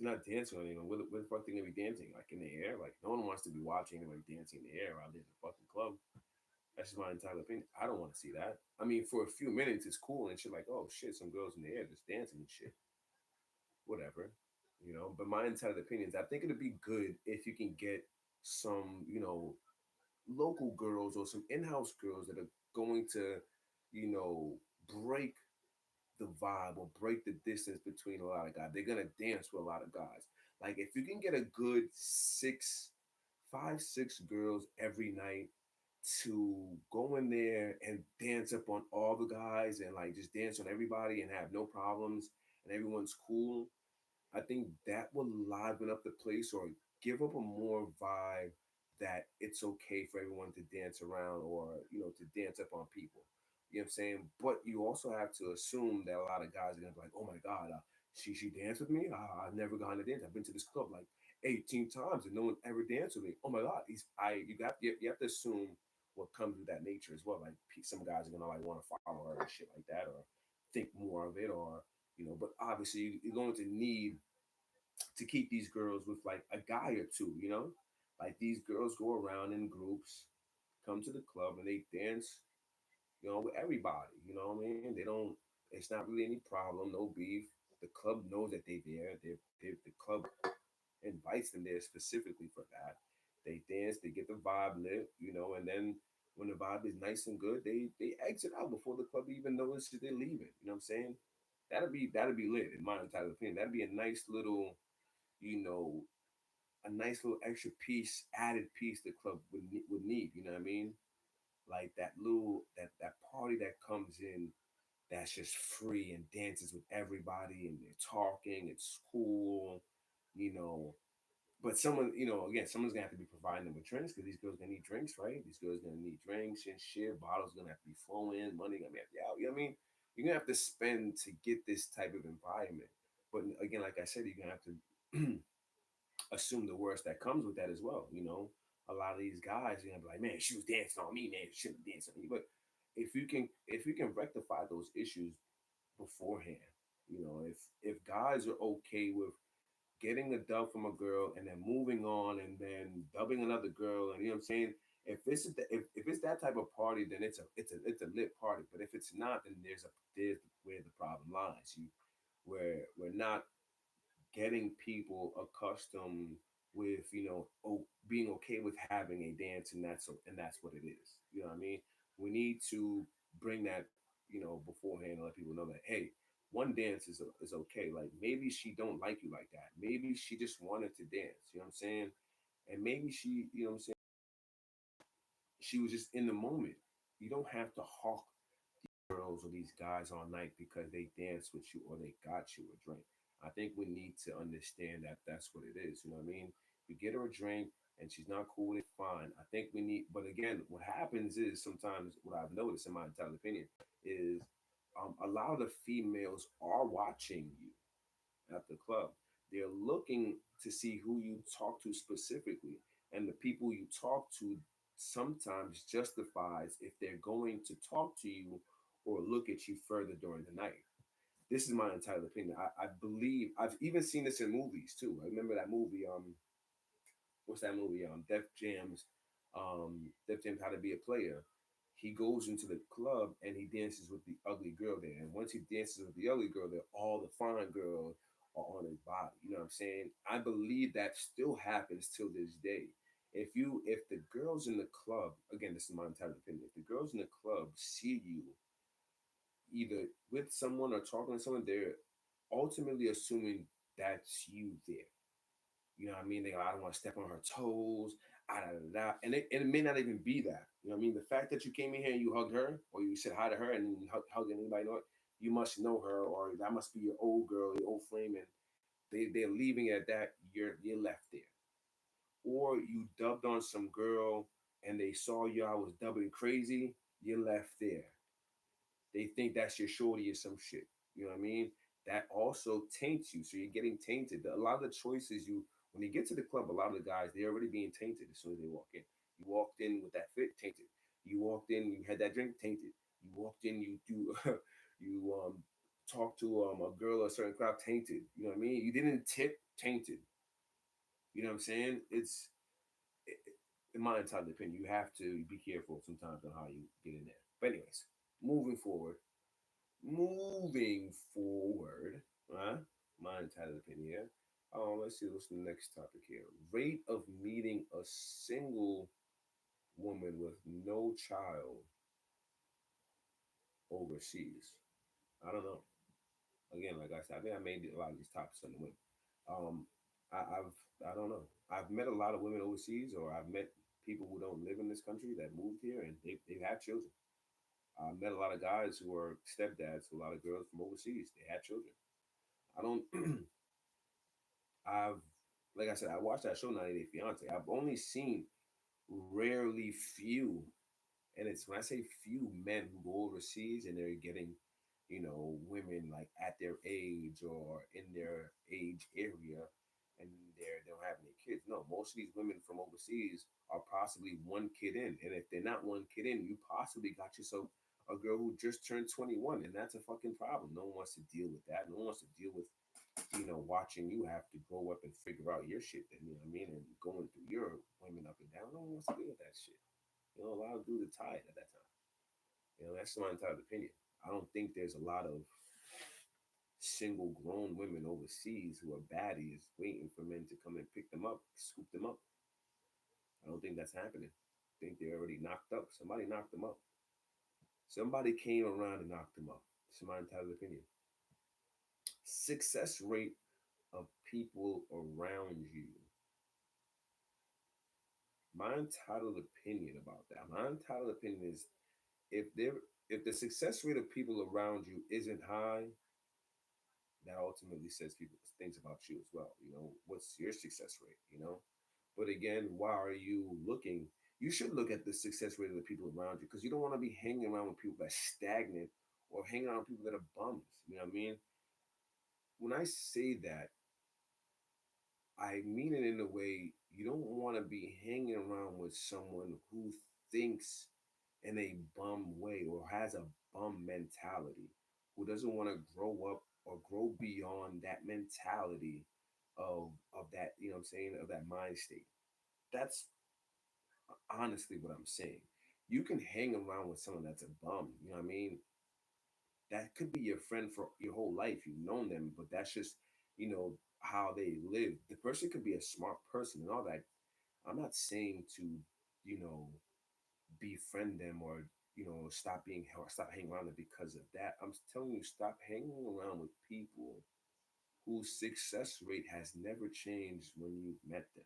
they're not dancing on anyone. Where the fuck they gonna be dancing? Like in the air? Like no one wants to be watching anybody dancing in the air out there in the fucking club. That's just my entire opinion. I don't want to see that. I mean, for a few minutes it's cool and shit. Like, oh shit, some girls in the air just dancing and shit. Whatever. But my entire opinions, I think it'd be good if you can get some, local girls or some in-house girls that are going to, you know, break the vibe or break the distance between a lot of guys. They're gonna dance with a lot of guys. Like if you can get a good 6, 5, 6 girls every night to go in there and dance up on all the guys and like just dance on everybody and have no problems and everyone's cool. I think that will liven up the place or give up a more vibe that it's okay for everyone to dance around or, to dance up on people. You know what I'm saying? But you also have to assume that a lot of guys are gonna be like, oh my God, she danced with me? I've never gone to dance. I've been to this club like 18 times and no one ever danced with me. Oh my God, you have to assume what comes with that nature as well. Like some guys are gonna like want to follow her and shit like that or think more of it or but obviously you're going to need to keep these girls with like a guy or two. Like these girls go around in groups, come to the club and they dance, with everybody. You know what I mean? They don't. It's not really any problem, no beef. The club knows that they there. The club invites them there specifically for that. They dance, they get the vibe lit, and then when the vibe is nice and good, they exit out before the club even notices they're leaving. You know what I'm saying? That'd be lit in my entitled opinion. That'd be a nice little, you know, a nice little extra piece, added piece the club would need. You know what I mean? Like that little that party that comes in that's just free and dances with everybody and they're talking. It's cool, you know. But someone, again, someone's gonna have to be providing them with drinks because these girls gonna need drinks, right? These girls gonna need drinks and shit. Bottles gonna have to be flowing. Money gonna have to be out. You know what I mean? You're gonna have to spend to get this type of environment. But again, like I said, you're gonna have to assume the worst that comes with that as well. A lot of these guys are gonna be like, man, she was dancing on me, man, she shouldn't dance on me. But if you can rectify those issues beforehand, if guys are okay with getting a dub from a girl and then moving on and then dubbing another girl, and you know what I'm saying. If it's that type of party, then it's a lit party. But if it's not, then there's where the problem lies. Where we're not getting people accustomed with being okay with having a dance, and that's what it is. You know what I mean? We need to bring that beforehand and let people know that, hey, one dance is okay. Like maybe she don't like you like that. Maybe she just wanted to dance. You know what I'm saying? And maybe she, you know what I'm saying, she was just in the moment. You don't have to hawk girls or these guys all night because they dance with you or they got you a drink. I think we need to understand that that's what it is. You know what I mean? You get her a drink and she's not cool with it, fine. I think we need, but again, what happens is sometimes what I've noticed in my entire opinion is a lot of the females are watching you at the club. They're looking to see who you talk to specifically, and the people you talk to sometimes justifies if they're going to talk to you or look at you further during the night. This is my entire opinion. I believe I've even seen this in movies too. I remember that movie. What's that movie? Def Jam's How to Be a Player. He goes into the club and he dances with the ugly girl there. And once he dances with the ugly girl there, all the fine girls are on his body. You know what I'm saying? I believe that still happens till this day. If the girls in the club, again, this is my entire opinion, if the girls in the club see you either with someone or talking to someone, they're ultimately assuming that's you there. You know what I mean? They go, I don't want to step on her toes. Ah, da, da, da. And it may not even be that. You know what I mean? The fact that you came in here and you hugged her or you said hi to her and you hugged anybody, know it, you must know her or that must be your old girl, your old flame, and they're leaving it at that. You're left there. Or you dubbed on some girl and they saw you, I was dubbing crazy, you're left there. They think that's your shorty or some shit. You know what I mean? That also taints you. So you're getting tainted. A lot of the choices when you get to the club, a lot of the guys, they're already being tainted as soon as they walk in. You walked in with that fit, tainted. You walked in, you had that drink, tainted. You walked in, you do, you talk to a girl or a certain crowd, tainted. You know what I mean? You didn't tip, tainted. You know what I'm saying? In my entire opinion, you have to be careful sometimes on how you get in there. But anyways, moving forward, moving forward, huh? My entitled opinion here. Let's see what's the next topic here. Rate of meeting a single woman with no child overseas. I don't know. Again, like I said, I think I made a lot of these topics on the women. Um, I don't know. I've met a lot of women overseas, or I've met people who don't live in this country that moved here and they've had children. I met a lot of guys who are stepdads to a lot of girls from overseas. They had children. I don't. I've like I said, I watched that show 90 Day Fiance. I've only seen rarely few, and it's when I say few men who go overseas and they're getting, women like at their age or in their age area, and they don't have any kids. No, most of these women from overseas are possibly one kid in, and if they're not one kid in, you possibly got yourself a girl who just turned 21, and that's a fucking problem. No one wants to deal with that. No one wants to deal with watching you have to grow up and figure out your shit. Then you know what I mean, and going through your women up and down. No one wants to deal with that shit. A lot of dudes are tired at that time. That's my entitled opinion. I don't think there's a lot of single grown women overseas who are baddies waiting for men to come and pick them up, scoop them up. I don't think that's happening. I think they're already knocked up. Somebody knocked them up. Somebody came around and knocked them up. It's my entitled opinion. Success rate of people around you. My entitled opinion about that. My entitled opinion is if there if the success rate of people around you isn't high, that ultimately says people things about you as well. What's your success rate? But again, why are you looking? You should look at the success rate of the people around you because you don't want to be hanging around with people that are stagnant or hanging around with people that are bums. You know what I mean? When I say that, I mean it in a way you don't want to be hanging around with someone who thinks in a bum way or has a bum mentality, who doesn't want to grow up or grow beyond that mentality of that, what I'm saying, of that mind state. That's honestly what I'm saying. You can hang around with someone that's a bum, you know what I mean? That could be your friend for your whole life. You've known them, but that's just, how they live. The person could be a smart person and all that. I'm not saying to, you know, befriend them or stop hanging around them because of that. I'm telling you, stop hanging around with people whose success rate has never changed when you've met them.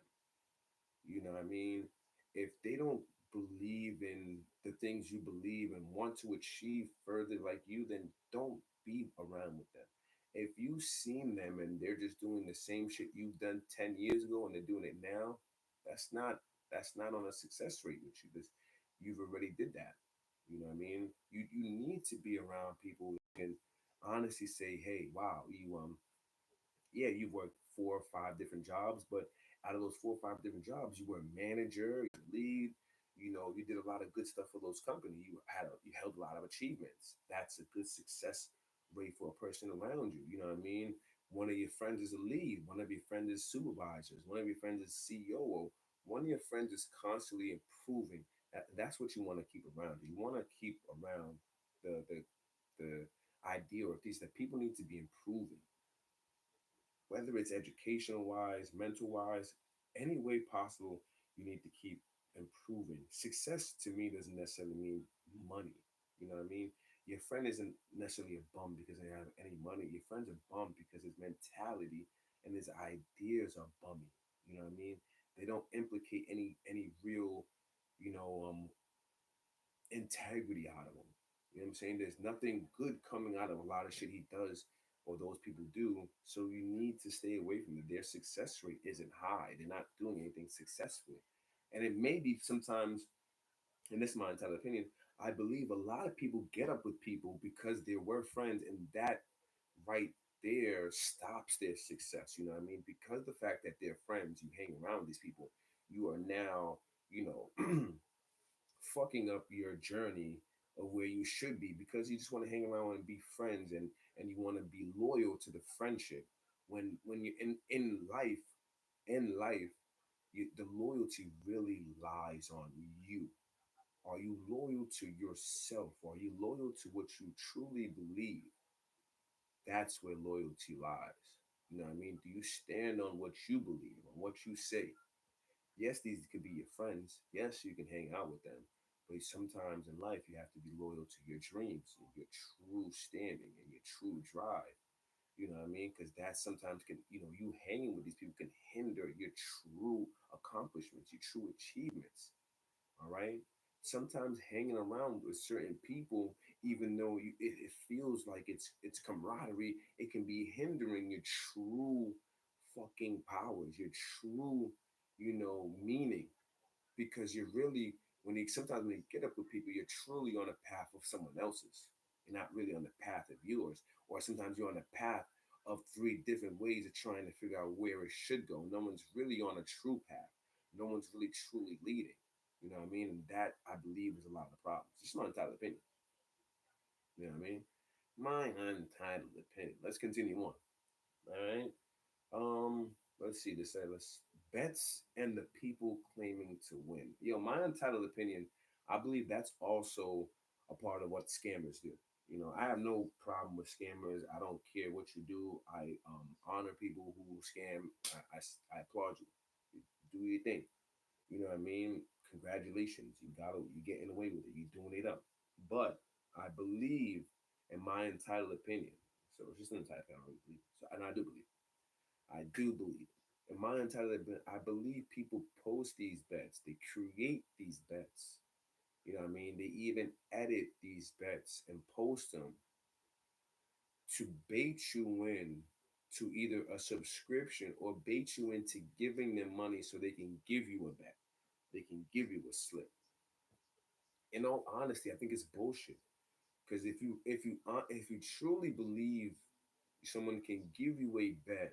You know what I mean? If they don't believe in the things you believe and want to achieve further like you, then don't be around with them. If you've seen them and they're just doing the same shit you've done 10 years ago and they're doing it now, that's not that's not on a success rate with you because you've already did that. You know what I mean? You need to be around people who can honestly say, hey, wow, yeah, you've worked 4 or 5 different jobs, but out of those 4 or 5 different jobs, you were a manager, you were lead, you did a lot of good stuff for those companies. You held a lot of achievements. That's a good success rate for a person around you. You know what I mean? One of your friends is a lead, one of your friends is supervisors, one of your friends is CEO, one of your friends is constantly improving. That's what you want to keep around. You want to keep around the idea or at least that people need to be improving, whether it's educational wise, mental wise, any way possible, you need to keep improving. Success to me doesn't necessarily mean money. You know what I mean? Your friend isn't necessarily a bum because they have any money. Your friend's a bum because his mentality and his ideas are bummy. You know what I mean? They don't implicate any real, you know, integrity out of him. You know what I'm saying? There's nothing good coming out of a lot of shit he does or those people do. So you need to stay away from it. Their success rate isn't high. They're not doing anything successfully. And it may be sometimes, and this is my entire opinion, I believe a lot of people get up with people because they were friends, and that right there stops their success. You know what I mean? Because the fact that they're friends, you hang around these people, you are now, fucking up your journey of where you should be because you just want to hang around and be friends and you want to be loyal to the friendship when you're in life the loyalty really lies on you. Are you loyal to yourself? Are you loyal to what you truly believe? That's where loyalty lies. You know what I mean? Do you stand on what you believe, on what you say? Yes, these could be your friends. Yes, you can hang out with them. But sometimes in life, you have to be loyal to your dreams and your true standing and your true drive. You know what I mean? Because that sometimes can, you hanging with these people can hinder your true accomplishments, your true achievements. All right. Sometimes hanging around with certain people, even though it feels like it's camaraderie, it can be hindering your true fucking powers, your true, meaning. Because you're really sometimes when you get up with people, you're truly on a path of someone else's. You're not really on the path of yours. Or sometimes you're on the path of three different ways of trying to figure out where it should go. No one's really on a true path. No one's really truly leading. You know what I mean? And that I believe is a lot of the problems. Just my untitled opinion. You know what I mean? My untitled opinion. Let's continue on. All right. Let's see. This let's bets and the people claiming to win. My untitled opinion. I believe that's also a part of what scammers do. I have no problem with scammers. I don't care what you do. I honor people who scam. I applaud you. Do your thing. You know what I mean? Congratulations. You're getting away with it. You're doing it up. But I believe, in my entitled opinion, so it's just an entitled opinion, I don't really believe. So, and I do believe. I do believe. In my entitled opinion, I believe people post these bets. They create these bets. You know what I mean? They even edit these bets and post them to bait you in to either a subscription or bait you into giving them money so they can give you a bet. They can give you a slip. In all honesty, I think it's bullshit. Because if you truly believe someone can give you a bet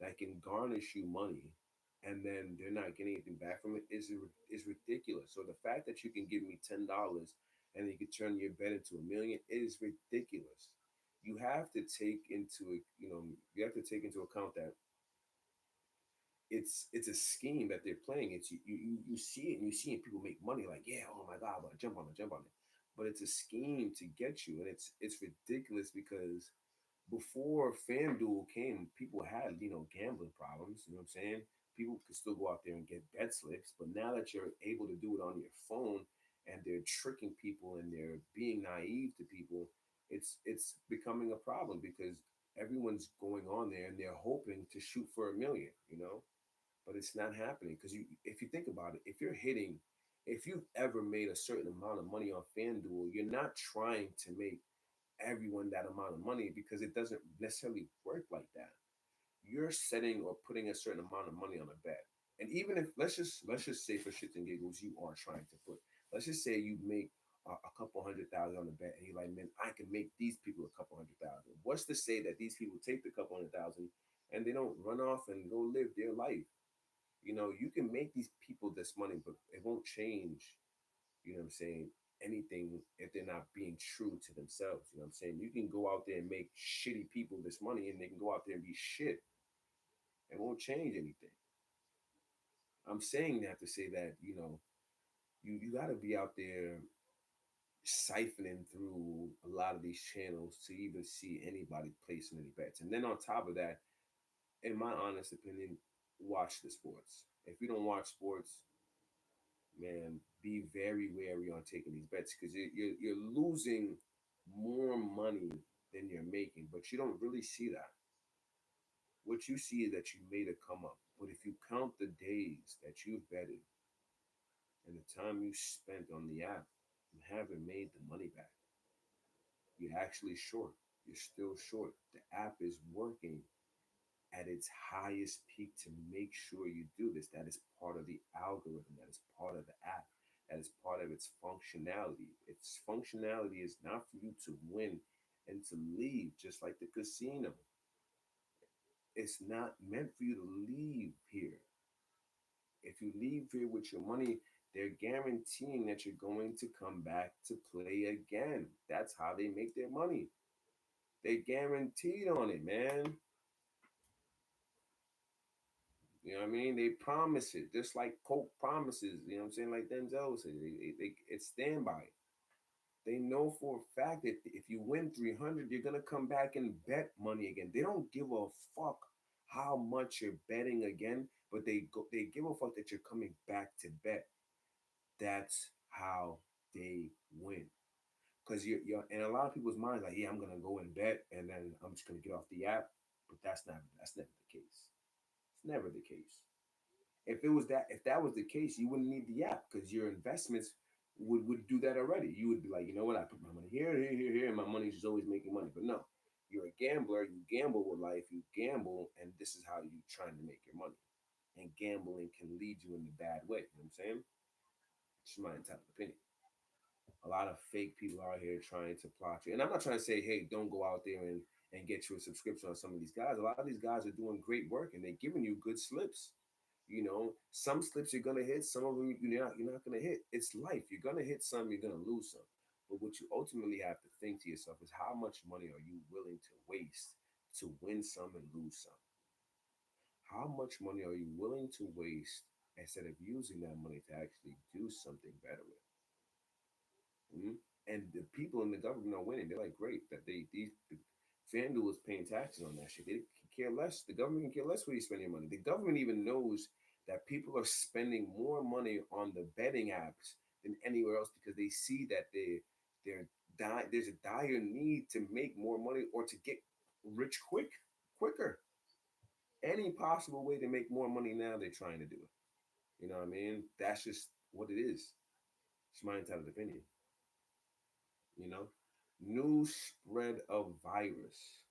that can garnish you money, and then they're not getting anything back from it, is ridiculous. So the fact that you can give me $10 and you can turn your bet into a million is ridiculous. You have to take into you have to take into account that it's a scheme that they're playing. It's you see it and you see people make money like, yeah, oh my god, I'm gonna jump on it. But it's a scheme to get you, and it's ridiculous because before FanDuel came, people had gambling problems. You know what I'm saying? People could still go out there and get bet slips, but now that you're able to do it on your phone and they're tricking people and they're being naive to people, it's becoming a problem because everyone's going on there and they're hoping to shoot for a million. But it's not happening because if you think about it, if you've ever made a certain amount of money on FanDuel, you're not trying to make everyone that amount of money because it doesn't necessarily work like that. You're setting or putting a certain amount of money on a bet. And even if let's just say for shits and giggles you are trying to put, let's just say you make a couple 100,000 on the bet and you're like, man, I can make these people a couple 100,000. What's to say that these people take the couple 100,000 and they don't run off and go live their life? You can make these people this money, but it won't change, you know what I'm saying, anything if they're not being true to themselves. You know what I'm saying? You can go out there and make shitty people this money and they can go out there and be shit. It won't change anything. I'm saying that to say that, you got to be out there siphoning through a lot of these channels to even see anybody placing any bets. And then on top of that, in my honest opinion, watch the sports. If you don't watch sports, man, be very wary on taking these bets because you're losing more money than you're making, but you don't really see that. What you see is that you made a come up. But if you count the days that you've betted and the time you spent on the app, you haven't made the money back. You're actually short. You're still short. The app is working at its highest peak to make sure you do this. That is part of the algorithm. That is part of the app. That is part of its functionality. Its functionality is not for you to win and to leave, just like the casino. It's not meant for you to leave here. If you leave here with your money, they're guaranteeing that you're going to come back to play again. That's how they make their money. They guaranteed on it, man. You know what I mean? They promise it, just like Coke promises. You know what I'm saying? Like Denzel said, it's standby. They know for a fact that if you win 300, you're gonna come back and bet money again. They don't give a fuck how much you're betting again, but they give a fuck that you're coming back to bet. That's how they win. Cause you're in a lot of people's minds, like, yeah, I'm gonna go and bet, and then I'm just gonna get off the app. But that's never the case. It's never the case. If that was the case, you wouldn't need the app because your investments would do that already. You would be like, you know what, I put my money here, here, here, here, and my money's just always making money. But no, you're a gambler. You gamble with life. You gamble, and this is how you trying to make your money. And gambling can lead you in the bad way. You know what I'm saying? It's my entire opinion. A lot of fake people out here trying to plot you. And I'm not trying to say, hey, don't go out there and get you a subscription on some of these guys. A lot of these guys are doing great work and they're giving you good slips. You know, some slips you're gonna hit, some of them you're not gonna hit. It's life. You're gonna hit some, you're gonna lose some. But what you ultimately have to think to yourself is how much money are you willing to waste to win some and lose some? How much money are you willing to waste instead of using that money to actually do something better with? Mhm. And the people in the government are winning. They're like, great that the FanDuel is paying taxes on that shit. They can care less. The government can care less where you spend your money. The government even knows that people are spending more money on the betting apps than anywhere else because they see that there's a dire need to make more money or to get rich quicker. Any possible way to make more money now, they're trying to do it. You know what I mean? That's just what it is. It's my entitled opinion. You know, new spread of virus.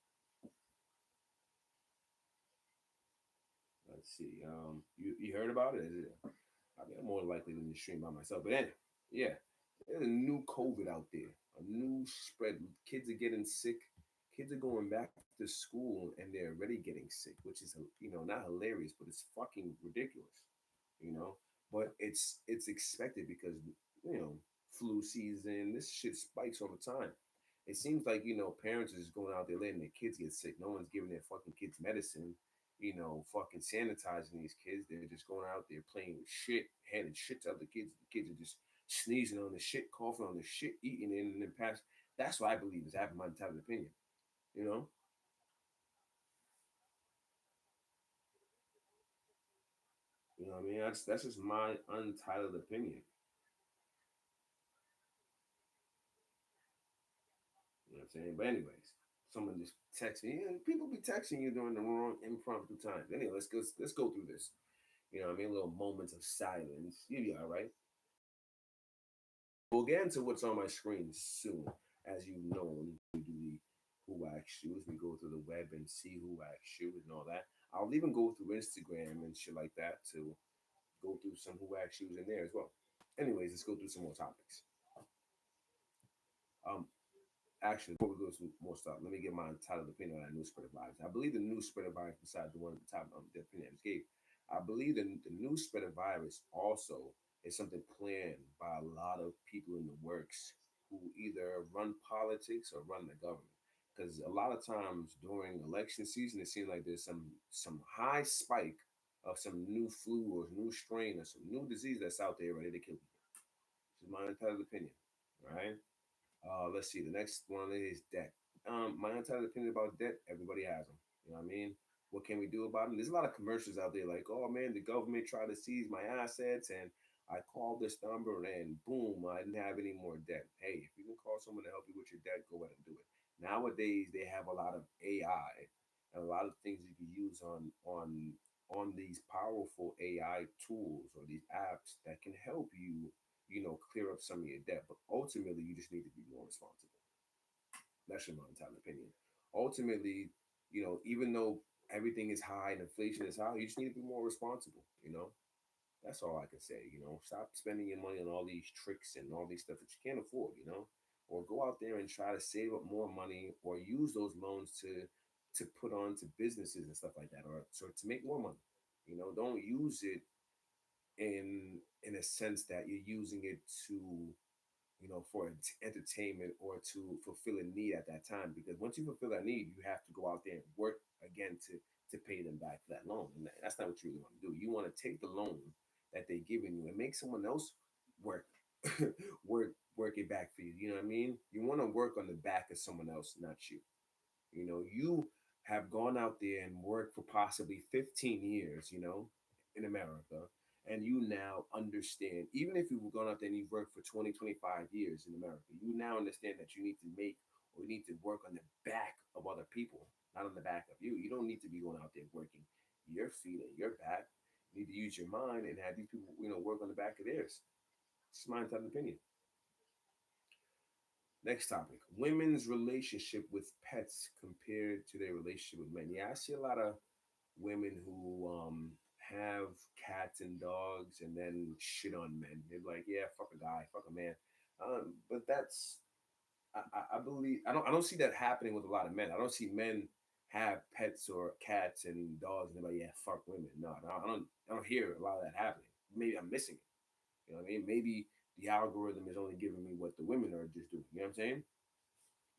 Let's see. You heard about it? Is it? I mean, I'm more likely than to stream by myself, but anyway, yeah, there's a new COVID out there, a new spread. Kids are getting sick. Kids are going back to school and they're already getting sick, which is not hilarious, but it's fucking ridiculous. You know, but it's expected because flu season. This shit spikes all the time. It seems like parents are just going out there letting their kids get sick. No one's giving their fucking kids medicine. Fucking sanitizing these kids. They're just going out there playing with shit, handing shit to other kids. The kids are just sneezing on the shit, coughing on the shit, eating it, and then pass. That's what I believe is having my entitled opinion. You know, what I mean. That's just my untitled opinion. You know what I'm saying? But anyways, someone just texted me, and people be texting you during the wrong impromptu times. Anyway, let's go through this. You know what I mean? Little moments of silence. You'll be all right. We'll get into what's on my screen soon. As you know, when we do the Who Asked Shoes, we go through the web and see who asked shoes and all that. I'll even go through Instagram and shit like that to go through some Who Asked Shoes in there as well. Anyways, let's go through some more topics. Um, Actually, before we go to more stuff, let me get my entitled opinion on that new spread of virus. I believe the new spread of virus, besides the one at the top, the opinion I just gave, I believe the new spread of virus also is something planned by a lot of people in the works who either run politics or run the government. Because a lot of times during election season, it seems like there's some high spike of some new flu or new strain or some new disease that's out there ready to kill people. This is my entitled opinion. All right. Let's see. The next one is debt. My untitled opinion about debt. Everybody has them. You know what I mean? What can we do about them? There's a lot of commercials out there like, oh man, the government tried to seize my assets, and I called this number, and boom, I didn't have any more debt. Hey, if you can call someone to help you with your debt, go ahead and do it. Nowadays, they have a lot of AI and a lot of things you can use on these powerful AI tools or these apps that can help you clear up some of your debt. But ultimately, you just need to be more responsible. That's your time opinion. Ultimately, even though everything is high and inflation is high, you just need to be more responsible. That's all I can say. Stop spending your money on all these tricks and all these stuff that you can't afford. Or go out there and try to save up more money or use those loans to put on to businesses and stuff like that, or so to make more money. Don't use it in a sense that you're using it to for entertainment or to fulfill a need at that time. Because once you fulfill that need, you have to go out there and work again to pay them back for that loan. And that's not what you really want to do. You want to take the loan that they're giving you and make someone else work work it back for you. You know what I mean? You want to work on the back of someone else, not you. You have gone out there and worked for possibly 15 years, in America, and you now understand, even if you've gone out there and you've worked for 20, 25 years in America, you now understand that you need to make or you need to work on the back of other people, not on the back of you. You don't need to be going out there working your feet and your back. You need to use your mind and have these people, work on the back of theirs. It's my untitled opinion. Next topic: women's relationship with pets compared to their relationship with men. Yeah, I see a lot of women who have cats and dogs and then shit on men. They're like, yeah, fuck a guy, fuck a man. But that's I believe I don't see that happening with a lot of men. I don't see men have pets or cats and dogs and they're like, yeah, fuck women. No, no, I don't hear a lot of that happening. Maybe I'm missing it. You know what I mean? Maybe the algorithm is only giving me what the women are just doing. You know what I'm saying?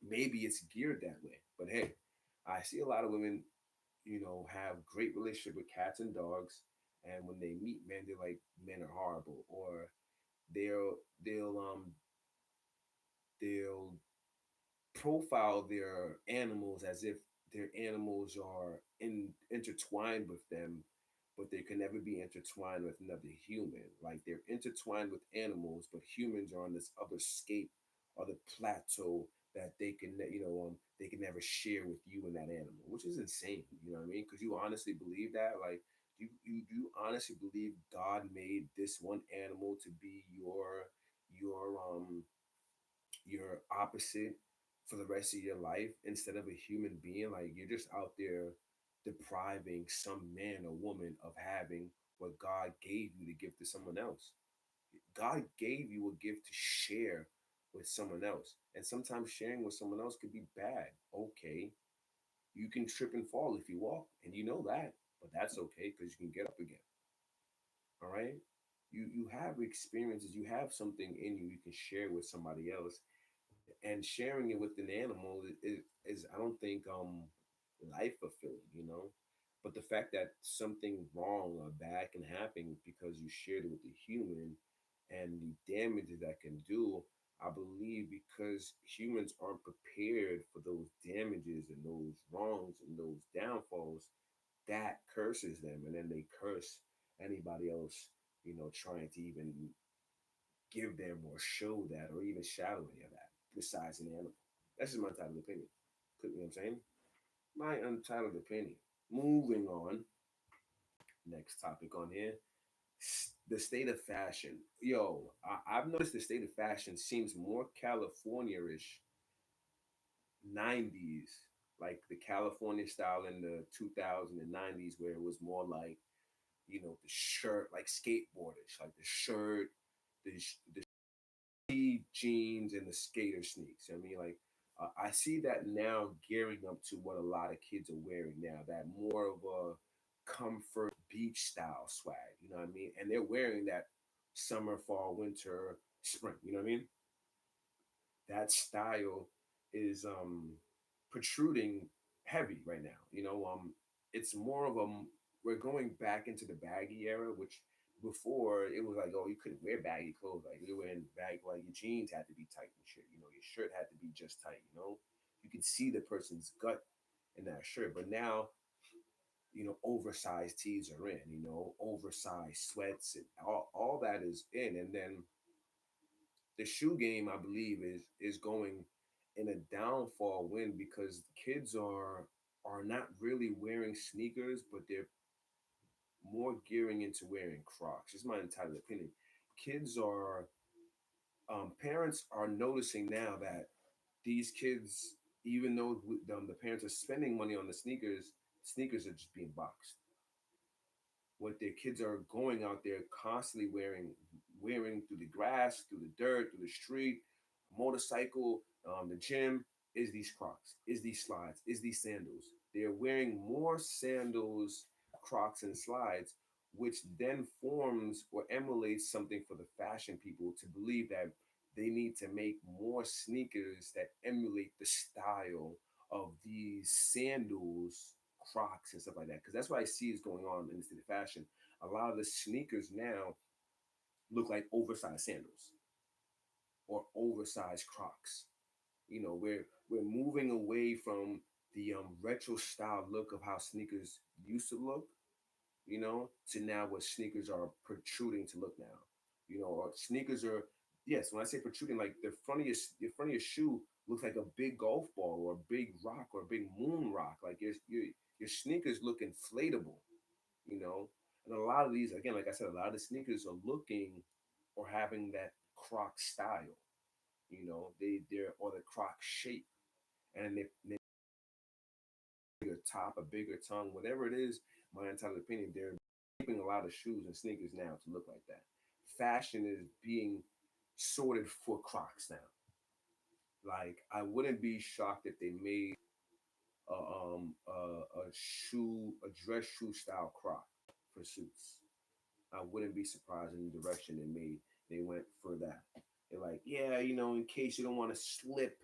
Maybe it's geared that way. But hey, I see a lot of women, have great relationship with cats and dogs, and when they meet men, they're like, men are horrible, or they'll they'll um they'll profile their animals as if their animals are intertwined with them, but they can never be intertwined with another human. Like they're intertwined with animals, but humans are on this other scape, other plateau that they can never share with you and that animal, which is insane. You know what I mean? Because you honestly believe that, like. Do you honestly believe God made this one animal to be your opposite for the rest of your life instead of a human being? Like you're just out there depriving some man or woman of having what God gave you to give to someone else. God gave you a gift to share with someone else. And sometimes sharing with someone else could be bad. Okay. You can trip and fall if you walk, and you know that, but that's okay because you can get up again. All right. You have experiences, you have something in you can share with somebody else, and sharing it with an animal is I don't think life fulfilling, but the fact that something wrong or bad can happen because you shared it with a human, and the damage that can do, I believe, because humans aren't prepared for those damages and those wrongs and those downfalls, that curses them, and then they curse anybody else, trying to even give them or show that or even shadow any of that besides an animal. That's just my untitled opinion. You know what I'm saying? My untitled opinion. Moving on. Next topic on here. The state of fashion. Yo, I've noticed the state of fashion seems more California-ish 90s, like the California style in the 2000s and 90s, where it was more like, the shirt, like skateboardish, like the shirt, the jeans and the skater sneaks. I mean, like I see that now gearing up to what a lot of kids are wearing now. That more of a comfort beach style swag. You know what I mean? And they're wearing that summer, fall, winter, spring. You know what I mean? That style is protruding heavy right now. It's more of a we're going back into the baggy era, which before it was like, oh, you couldn't wear baggy clothes. Like you were in bag, like your jeans had to be tight and shit. Your shirt had to be just tight. You could see the person's gut in that shirt. But now, oversized tees are in. Oversized sweats and all that is in. And then the shoe game, I believe, is going in a downfall wind because kids are not really wearing sneakers, but they're more gearing into wearing Crocs. It's my entitled opinion. Kids are Parents are noticing now that these kids, even though the parents are spending money on the sneakers are just being boxed. What their kids are going out there constantly wearing through the grass, through the dirt, through the street, motorcycle, the gym, is these Crocs, is these slides, is these sandals. They're wearing more sandals, Crocs, and slides, which then forms or emulates something for the fashion people to believe that they need to make more sneakers that emulate the style of these sandals, Crocs, and stuff like that. Because that's what I see is going on in the state of fashion. A lot of the sneakers now look like oversized sandals or oversized Crocs. We're moving away from the retro style look of how sneakers used to look, to now what sneakers are protruding to look now. Or sneakers are, yes, when I say protruding, like the front of your shoe looks like a big golf ball or a big rock or a big moon rock. Like your sneakers look inflatable, you know. And a lot of these, again, like I said, a lot of the sneakers are looking or having that Croc style. They're or the Croc shape, and they bigger top, a bigger tongue, whatever it is. My entire opinion, they're making a lot of shoes and sneakers now to look like that. Fashion is being sorted for Crocs now. Like I wouldn't be shocked if they made a dress shoe style Croc for suits. I wouldn't be surprised in the direction they went for that. They're like, yeah, in case you don't want to slip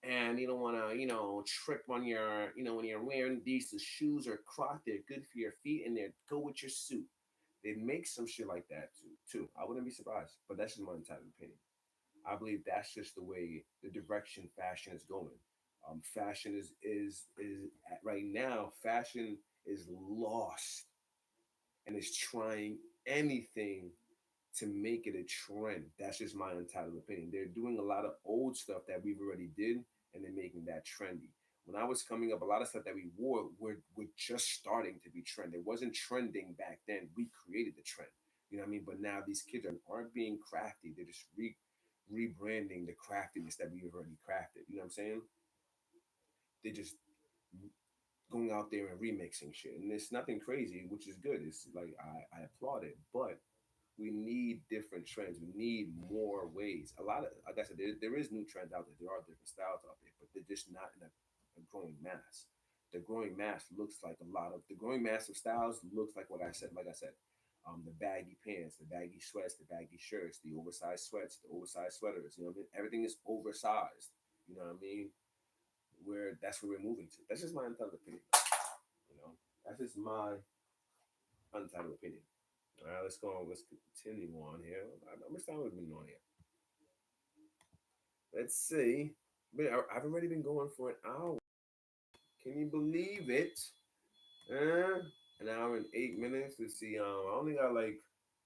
and you don't want to, trip on your, when you're wearing these, the shoes are Croc, they're good for your feet and they go with your suit. They make some shit like that too. I wouldn't be surprised, but that's just my entire opinion. I believe that's just the way the direction fashion is going. Fashion is right now. Fashion is lost and is trying anything to make it a trend. That's just my entitled opinion. They're doing a lot of old stuff that we've already did, and they're making that trendy. When I was coming up, a lot of stuff that we wore were just starting to be trend. It wasn't trending back then. We created the trend. You know what I mean? But now these kids aren't being crafty. They're just rebranding the craftiness that we've already crafted. You know what I'm saying? They're just going out there and remixing shit. And it's nothing crazy, which is good. It's like I applaud it. But we need different trends. We need more ways. A lot of, like I said, there is new trends out there. There are different styles out there, but they're just not in a growing mass. The growing mass looks like a lot of the growing mass of styles looks like what I said. Like I said, the baggy pants, the baggy sweats, the baggy shirts, the oversized sweats, the oversized sweaters. You know what I mean? Everything is oversized. You know what I mean? Where that's where we're moving to. That's just my untitled opinion. You know, that's just my untitled opinion. All right, let's go on. Let's continue on here. How much time have we been on here? Let's see. I've already been going for an hour. Can you believe it? An hour and 8 minutes. Let's see. I only got like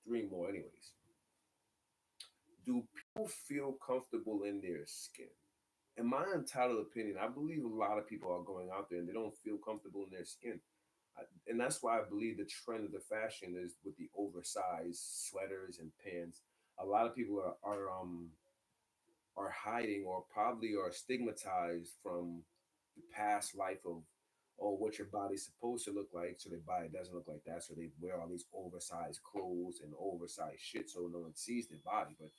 three more, anyways. Do people feel comfortable in their skin? In my entitled opinion, I believe a lot of people are going out there and they don't feel comfortable in their skin. And that's why I believe the trend of the fashion is with the oversized sweaters and pants. A lot of people are hiding or probably are stigmatized from the past life of what your body's supposed to look like, so their body doesn't look like that, so they wear all these oversized clothes and oversized shit so no one sees their body. But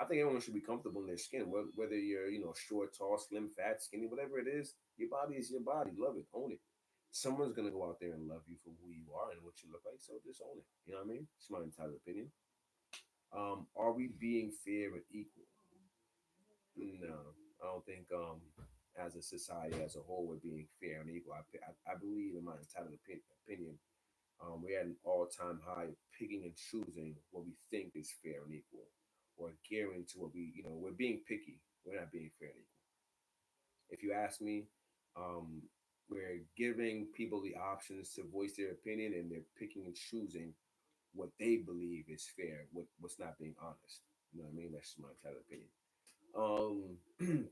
I think everyone should be comfortable in their skin, whether you're short, tall, slim, fat, skinny, whatever it is. Your body is your body. Love it, own it. Someone's gonna go out there and love you for who you are and what you look like, so just own it. You know what I mean? It's my entitled opinion. Are we being fair and equal? No, I don't think as a society as a whole we're being fair and equal. I believe in my entitled opinion. We're at an all-time high of picking and choosing what we think is fair and equal, or gearing to what we're being picky. We're not being fair and equal. If you ask me, um, we're giving people the options to voice their opinion, and they're picking and choosing what they believe is fair, what's not being honest. You know what I mean? That's my entitled opinion.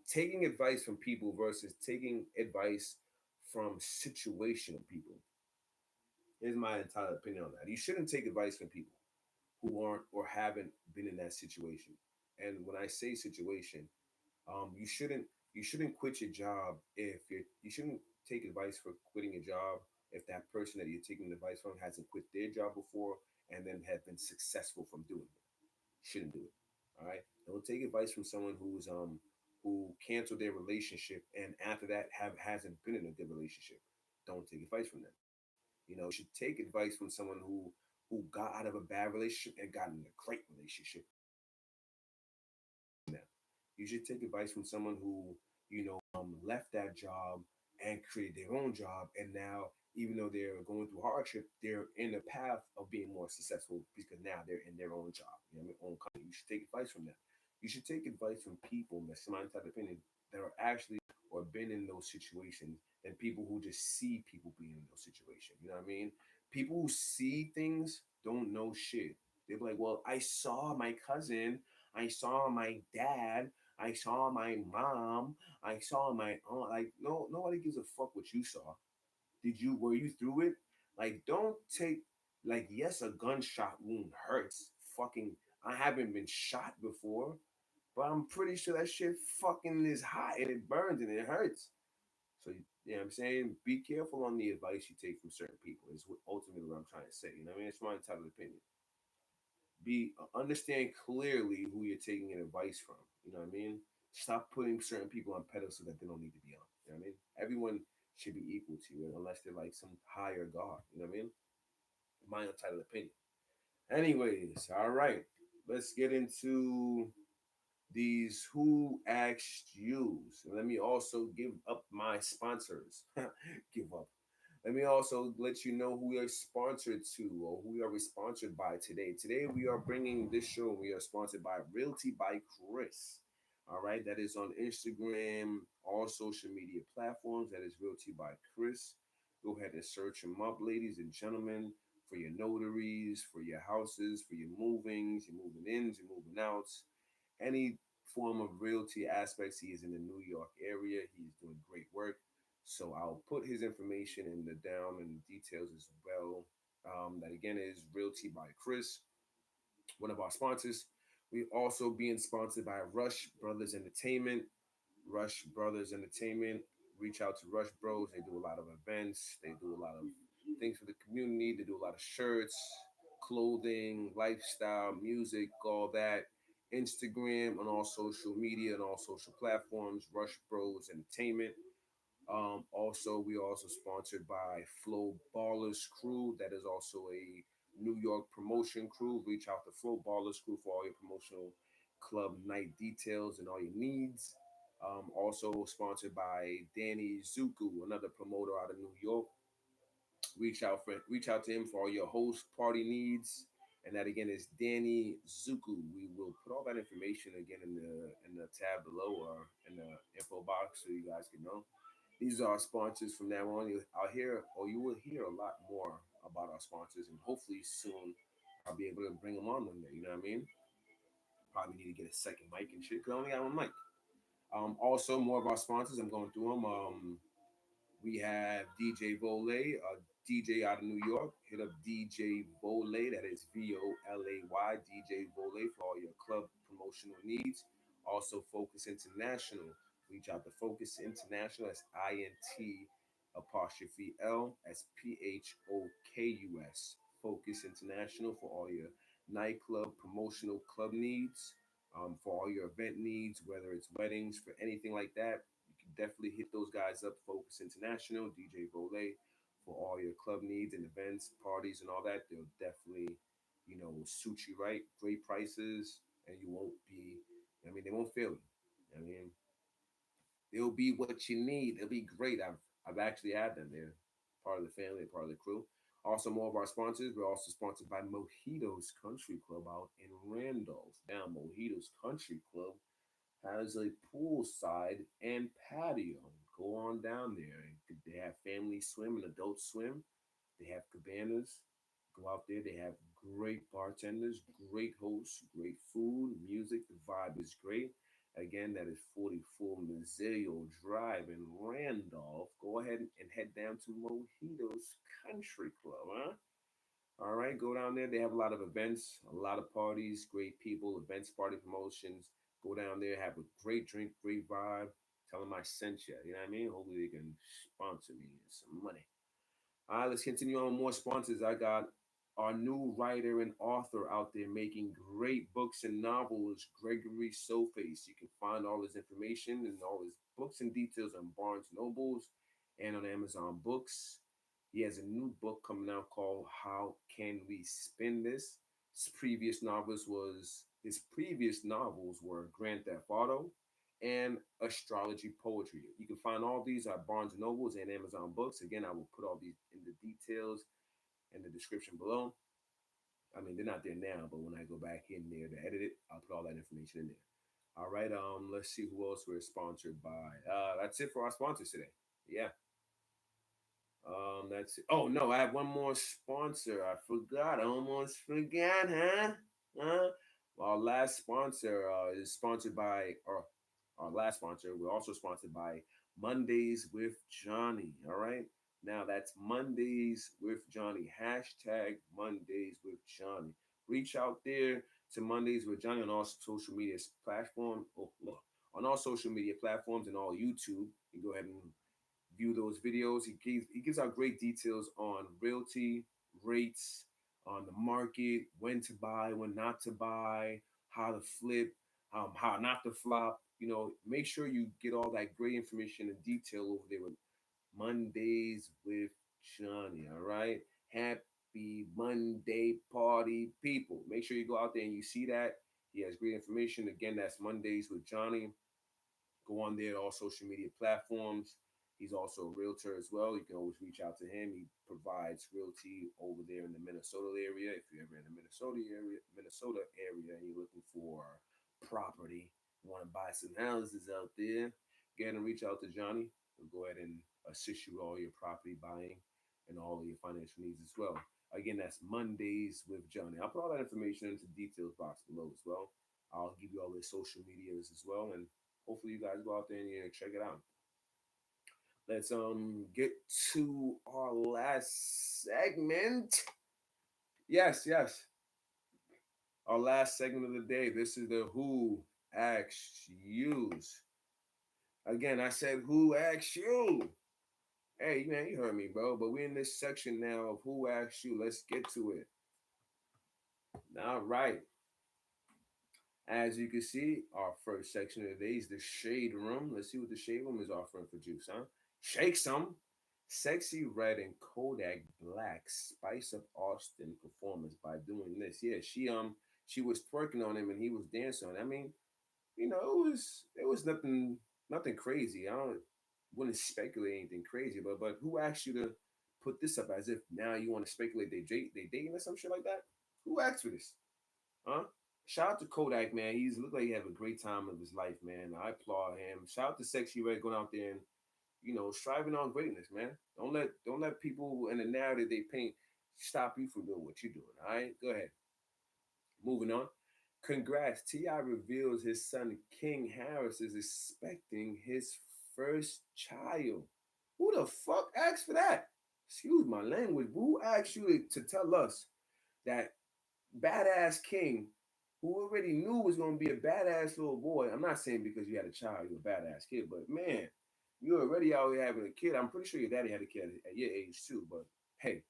Taking advice from people versus taking advice from situational people. Here's my entire opinion on that. You shouldn't take advice from people who aren't or haven't been in that situation. And when I say situation, you shouldn't quit your job if you shouldn't take advice for quitting a job if that person that you're taking advice from hasn't quit their job before and then have been successful from doing it. Shouldn't do it. All right. Don't take advice from someone who canceled their relationship and after that hasn't been in a good relationship. Don't take advice from them. You should take advice from someone who got out of a bad relationship and got in a great relationship. Now, you should take advice from someone who left that job and created their own job, and now even though they're going through hardship, they're in the path of being more successful because now they're in their own job, own company. You should take advice from them. You should take advice from people, that's my type of opinion, that are actually or been in those situations than people who just see people being in those situations. You know what I mean? People who see things don't know shit. They're like, well, I saw my cousin, I saw my dad, I saw my mom, I saw my aunt. Like, nobody gives a fuck what you saw. Were you through it? Like, don't take. Like, yes, a gunshot wound hurts. Fucking, I haven't been shot before, but I'm pretty sure that shit fucking is hot and it burns and it hurts. So, you know what I'm saying? Be careful on the advice you take from certain people, is ultimately what I'm trying to say. You know what I mean? It's my entitled opinion. Be Understand clearly who you're taking advice from. You know what I mean? Stop putting certain people on pedestals that they don't need to be on. You know what I mean? Everyone should be equal to you unless they're like some higher god. You know what I mean? My untitled opinion. Anyways, all right. Let's get into these who asked yous. Let me also give up my sponsors. Give up. Let me also let you know who we are sponsored to or who we are sponsored by today. Today we are bringing this show. We are sponsored by Realty by Chris. All right, that is on Instagram, all social media platforms. That is Realty by Chris. Go ahead and search him up, ladies and gentlemen, for your notaries, for your houses, for your movings, your moving ins, your moving outs, any form of realty aspects. He is in the New York area. He's doing great work. So I'll put his information in the down and details as well. That again is Realty by Chris, one of our sponsors. We also being sponsored by Rush Brothers Entertainment. Rush Brothers Entertainment. Reach out to Rush Bros. They do a lot of events. They do a lot of things for the community. They do a lot of shirts, clothing, lifestyle, music, all that. Instagram and all social media and all social platforms. Rush Bros Entertainment. Also, we are also sponsored by Flow Ballers Crew. That is also a New York promotion crew. Reach out to Flow Ballers Crew for all your promotional club night details and all your needs. Also sponsored by Danni Zooko, another promoter out of New York. Reach out to him for all your host party needs. And that again is Danni Zooko. We will put all that information again in the tab below or in the info box so you guys can know. These are our sponsors from now on. I'll hear, or you will hear a lot more about our sponsors, and hopefully soon I'll be able to bring them on one day. You know what I mean? Probably need to get a second mic and shit because I only got one mic. Also, more of our sponsors. I'm going through them. We have DJ Volay, a DJ out of New York. Hit up DJ Volay, that is Volay, DJ Volay for all your club promotional needs. Also, Focus International. Reach out to Focus International. That's INT apostrophe L S PHOKUS. Focus International for all your nightclub promotional club needs. For all your event needs, whether it's weddings, for anything like that, you can definitely hit those guys up. Focus International, DJ Volay, for all your club needs and events, parties, and all that. They'll definitely, suit you right. Great prices, and you won't be. I mean, they won't fail you. I mean, they'll be what you need. It'll be great. I've actually had them. They're part of the family, part of the crew. Also, more of our sponsors. We're also sponsored by Mojitos Country Club out in Randolph. Now, Mojitos Country Club has a poolside and patio. Go on down there. They have family swim and adult swim. They have cabanas. Go out there. They have great bartenders, great hosts, great food, music. The vibe is great. Again, that is 44 Mazzillo Drive in Randolph. Go ahead and head down to Mojitos Country Club, huh? All right, go down there. They have a lot of events, a lot of parties, great people, events, party promotions. Go down there, have a great drink, great vibe. Tell them I sent you. You know what I mean? Hopefully they can sponsor me and some money. All right, let's continue on with more sponsors. I got our new writer and author out there making great books and novels, Gregory Sulface. You can find all his information and all his books and details on Barnes Nobles and on Amazon Books. He has a new book coming out called How Can We Spin This? His previous novels were Grand Theft Auto and astrology poetry. You can find all these at Barnes and Nobles and Amazon Books. Again, I will put all these in the details in the description below. I mean, they're not there now, but when I go back in there to edit it, I'll put all that information in there. All right, let's see who else we're sponsored by. That's it for our sponsors today. Yeah. That's it. Oh no, I have one more sponsor. I forgot. I almost forgot, huh? Huh? Our last sponsor is sponsored by, or our last sponsor. We're also sponsored by Mondays with Johnny. All right. Now that's Mondays with Johnny. Hashtag Mondays with Johnny. Reach out there to Mondays with Johnny on all social media platforms. Oh, look, on all social media platforms and all YouTube. You go ahead and view those videos. He gives out great details on realty, rates, on the market, when to buy, when not to buy, how to flip, how not to flop. Make sure you get all that great information and detail over there with Mondays with Johnny. All right. Happy Monday party, people. Make sure you go out there and you see that. He has great information. Again, that's Mondays with Johnny. Go on there, all social media platforms. He's also a realtor as well. You can always reach out to him. He provides realty over there in the Minnesota area. If you're ever in the Minnesota area, and you're looking for property, you want to buy some houses out there, go ahead and reach out to Johnny. He'll go ahead and assist you with all your property buying and all of your financial needs as well. Again, that's Mondays with Johnny. I'll put all that information into the details box below as well. I'll give you all the social medias as well, and hopefully you guys go out there and check it out. Let's get to our last segment. Yes, yes. Our last segment of the day. This is the Who Asked Yous. Again, I said Who Asked You? Hey man, you heard me, bro. But we're in this section now of Who Asked You. Let's get to it. All right. As you can see, our first section of the day is the Shade Room. Let's see what the Shade Room is offering for juice, huh? Shake some. Sexy Red and Kodak Black spice up Austin performance by doing this. Yeah, she was twerking on him and he was dancing on it. I mean, it was nothing crazy. I don't wouldn't speculate anything crazy, but who asked you to put this up as if now you want to speculate they dating or some shit like that? Who asked for this? Huh? Shout out to Kodak, man. He's looked like he have a great time of his life, man. I applaud him. Shout out to Sexy Red going out there and striving on greatness, man. Don't let people in the narrative they paint stop you from doing what you're doing. All right, go ahead. Moving on. Congrats. Ti reveals his son King Harris is expecting his first child. Who the fuck asked for that? Excuse my language. Who asked you to tell us that badass king who already knew was gonna be a badass little boy? I'm not saying because you had a child, you're a badass kid, but man, you're already out here having a kid. I'm pretty sure your daddy had a kid at your age too. But hey,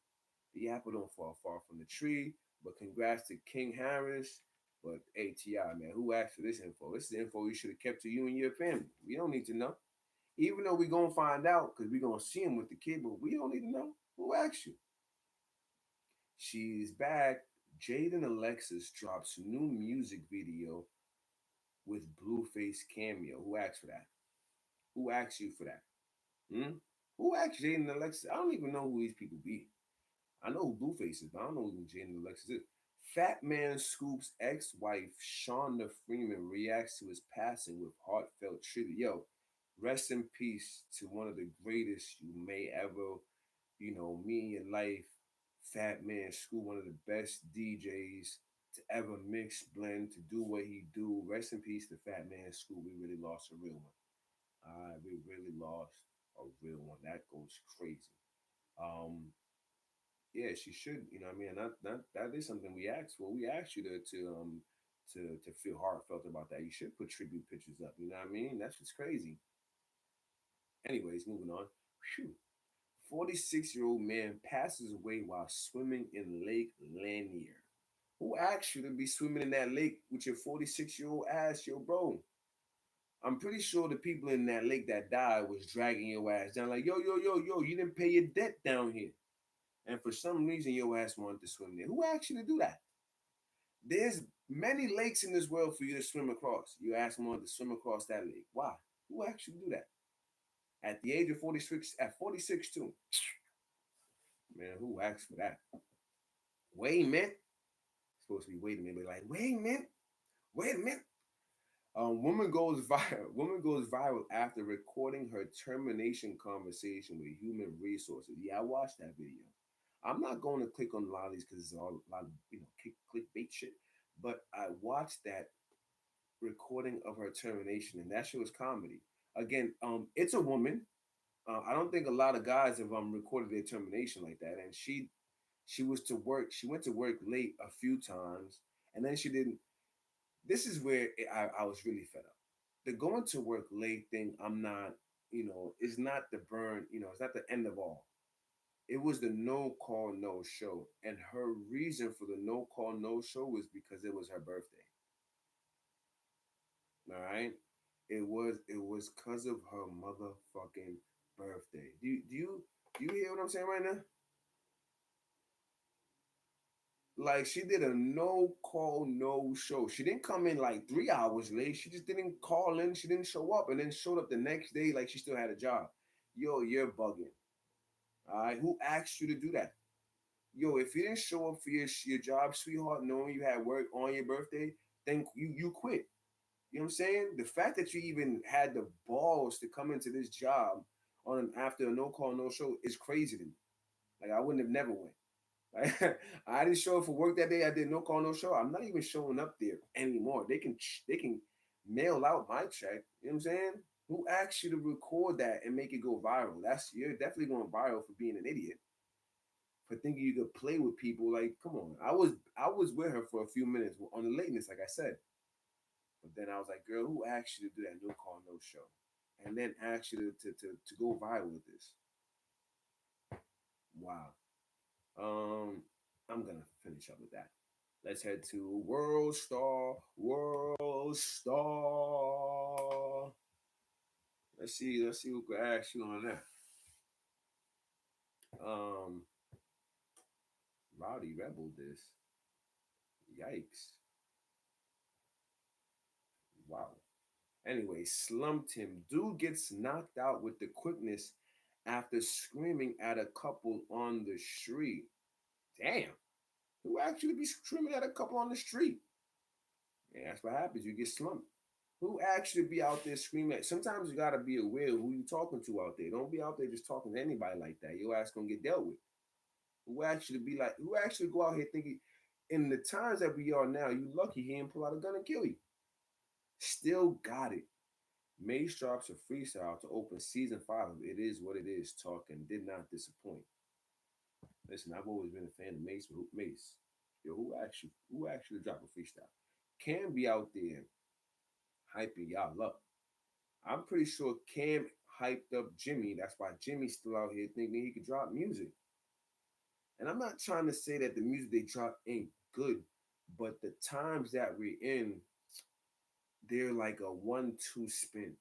the apple don't fall far from the tree. But congrats to King Harris. But ATI, man, who asked for this info? This is info you should have kept to you and your family. We don't need to know. Even though we're gonna find out because we're gonna see him with the kid, but we don't need to know. Who asked you? She's back. Jaden Alexis drops new music video with Blueface cameo. Who asked for that? Who asked you for that? Hmm? Who asked Jaden Alexis? I don't even know who these people be. I know who Blueface is, but I don't know who Jaden Alexis is. Fat Man Scoop's ex-wife Shonda Freeman reacts to his passing with heartfelt tribute. Yo, rest in peace to one of the greatest you may ever, meet in your life. Fat Man Scoop, one of the best DJs to ever mix, blend, to do what he do. Rest in peace to Fat Man Scoop. We really lost a real one. We really lost a real one. That goes crazy. Um, yeah, she should. You know, what I mean, that is something we asked for. We asked you to feel heartfelt about that. You should put tribute pictures up. You know what I mean? That's just crazy. Anyways, moving on. Phew. 46-year-old man passes away while swimming in Lake Lanier. Who asked you to be swimming in that lake with your 46-year-old ass, yo, bro? I'm pretty sure the people in that lake that died was dragging your ass down, like, yo, yo, yo, yo, you didn't pay your debt down here. And for some reason, your ass wanted to swim there. Who asked you to do that? There's many lakes in this world for you to swim across. Your ass wanted to swim across that lake. Why? Who asked you to do that? At the age of 46, at 46 too. Man, who asked for that? Wait a minute. Supposed to be wait a minute, but like, wait a minute. Wait a minute. Woman goes viral. Woman goes viral after recording her termination conversation with human resources. Yeah, I watched that video. I'm not going to click on a lot of these because it's all a lot of clickbait shit. But I watched that recording of her termination, and that shit was comedy. Again, it's a woman. I don't think a lot of guys have recorded their termination like that. And she was to work. She went to work late a few times, and then she didn't. This is where I was really fed up. The going to work late thing, I'm not. Is not the burn. It's not the end of all. It was the no call no show, and her reason for the no call no show was because it was her birthday. All right, it was because of her motherfucking birthday. Do you hear what I'm saying right now? Like she did a no call no show. She didn't come in like 3 hours late. She just didn't call in. She didn't show up, and then showed up the next day like she still had a job. Yo, you're bugging. All right, who asked you to do that? Yo, if you didn't show up for your job, sweetheart, knowing you had work on your birthday, then you quit. You know what I'm saying? The fact that you even had the balls to come into this job after a no call no show is crazy to me. Like I wouldn't have never went. Like I didn't show up for work that day. I did no call no show. I'm not even showing up there anymore. They can mail out my check. You know what I'm saying? Who asked you to record that and make it go viral? You're definitely going viral for being an idiot, for thinking you could play with people. Like, come on. I was with her for a few minutes on the lateness, like I said. But then I was like, girl, who asked you to do that no call, no show? And then asked you to go viral with this. Wow. Um, I'm gonna finish up with that. Let's head to World Star. World Star. Let's see who could ask you on that. Um, Rowdy Rebel this. Yikes. Wow. Anyway, slumped him. Dude gets knocked out with the quickness after screaming at a couple on the street. Damn. Who actually be screaming at a couple on the street? Yeah, that's what happens. You get slumped. Who actually be out there screaming at? Sometimes you gotta be aware of who you talking to out there. Don't be out there just talking to anybody like that. Your ass gonna get dealt with. Who actually go out here thinking in the times that we are now, you lucky he didn't pull out a gun and kill you. Still got it. Mace drops a freestyle to open season 5 of It Is What It Is talk and did not disappoint. Listen, I've always been a fan of Mace, but Mace, yo, who actually drop a freestyle? Cam be out there hyping y'all up. I'm pretty sure Cam hyped up Jimmy. That's why Jimmy's still out here thinking he could drop music. And I'm not trying to say that the music they drop ain't good, but the times that we're in, they're like a 1-2 spin.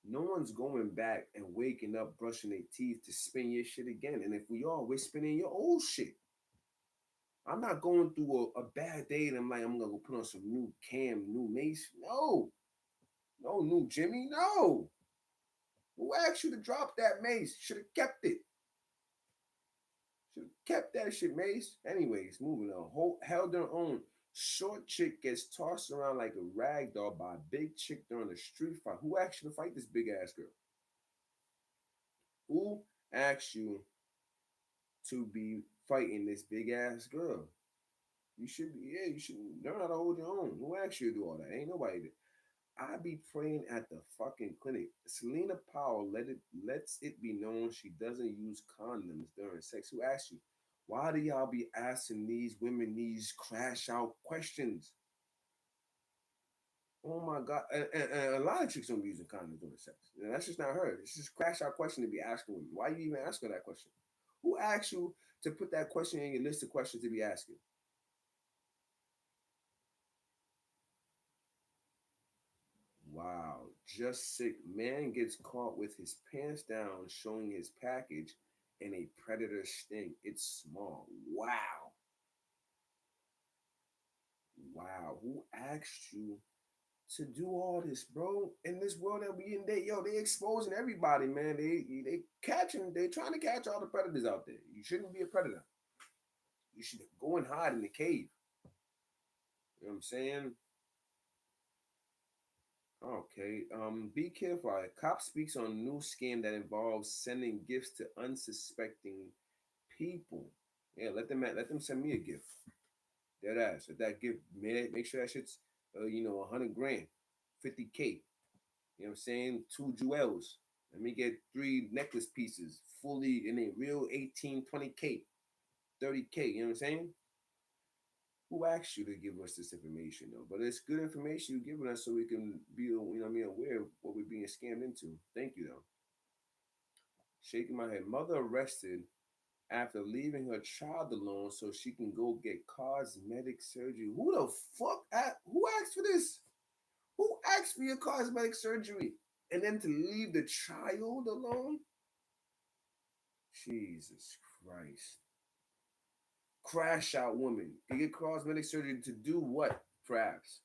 No one's going back and waking up, brushing their teeth to spin your shit again. And if we are, we're spinning your old shit. I'm not going through a bad day and I'm like, I'm gonna go put on some new Cam, new Mace. No, no new Jimmy. No. Who asked you to drop that Mace? Should have kept it. Should have kept that shit, Mace. Anyways, moving on. Held their own. Short chick gets tossed around like a rag doll by a big chick during a street fight. Who asked you to fight this big ass girl? Who asked you to be fighting this big ass girl? You should learn how to hold your own. Who asked you to do all that? Ain't nobody did. I be praying at the fucking clinic. Selena Powell lets it be known she doesn't use condoms during sex. Who asked you? Why do y'all be asking these women these crash out questions? Oh my god! And a lot of chicks don't be using condoms during sex. That's just not her. It's just crash out question to be asking women. Why you even ask her that question? Who asked you to put that question in your list of questions to be asking? Wow, just sick. Man gets caught with his pants down showing his package and a predator sting. It's small. Wow. Wow. Who asked you to do all this, bro? In this world that we in, they exposing everybody, man. They trying to catch all the predators out there. You shouldn't be a predator. You should go and hide in the cave. You know what I'm saying? Okay. Be careful. A cop speaks on a new scam that involves sending gifts to unsuspecting people. Yeah, let them send me a gift. Dead ass. If that gift, man, make sure that shit's 100 grand, 50K. You know what I'm saying? Two jewels. Let me get 3 necklace pieces, fully in a real 18, 20K, 30K. You know what I'm saying? Who asked you to give us this information though? But it's good information you're giving us so we can be, aware of what we're being scammed into. Thank you though. Shaking my head. Mother arrested after leaving her child alone so she can go get cosmetic surgery. Who the fuck? Who asked for this? Who asked for your cosmetic surgery? And then to leave the child alone? Jesus Christ. Crash out woman. You get cosmetic surgery to do what? Perhaps.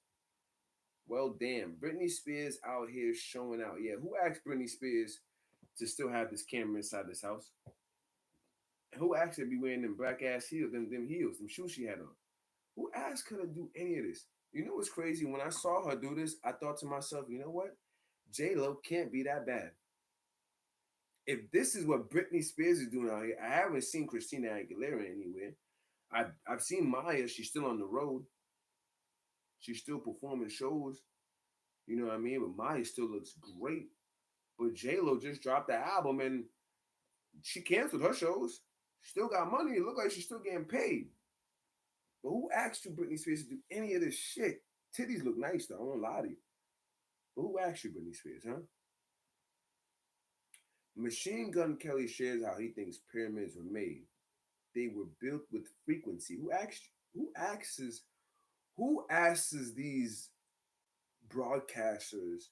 Well, damn. Britney Spears out here showing out. Yeah, who asked Britney Spears to still have this camera inside this house? And who asked her to be wearing them black ass heels, them heels, them shoes she had on? Who asked her to do any of this? You know what's crazy? When I saw her do this, I thought to myself, you know what? J Lo can't be that bad. If this is what Britney Spears is doing out here, I haven't seen Christina Aguilera anywhere. I've seen Maya. She's still on the road. She's still performing shows. You know what I mean? But Maya still looks great. But J Lo just dropped the album and she canceled her shows. Still got money. It looked like she's still getting paid. But who asked you, Britney Spears, to do any of this shit? Titties look nice though. I won't lie to you. But who asked you, Britney Spears, huh? Machine Gun Kelly shares how he thinks pyramids were made. They were built with frequency. Who asks these broadcasters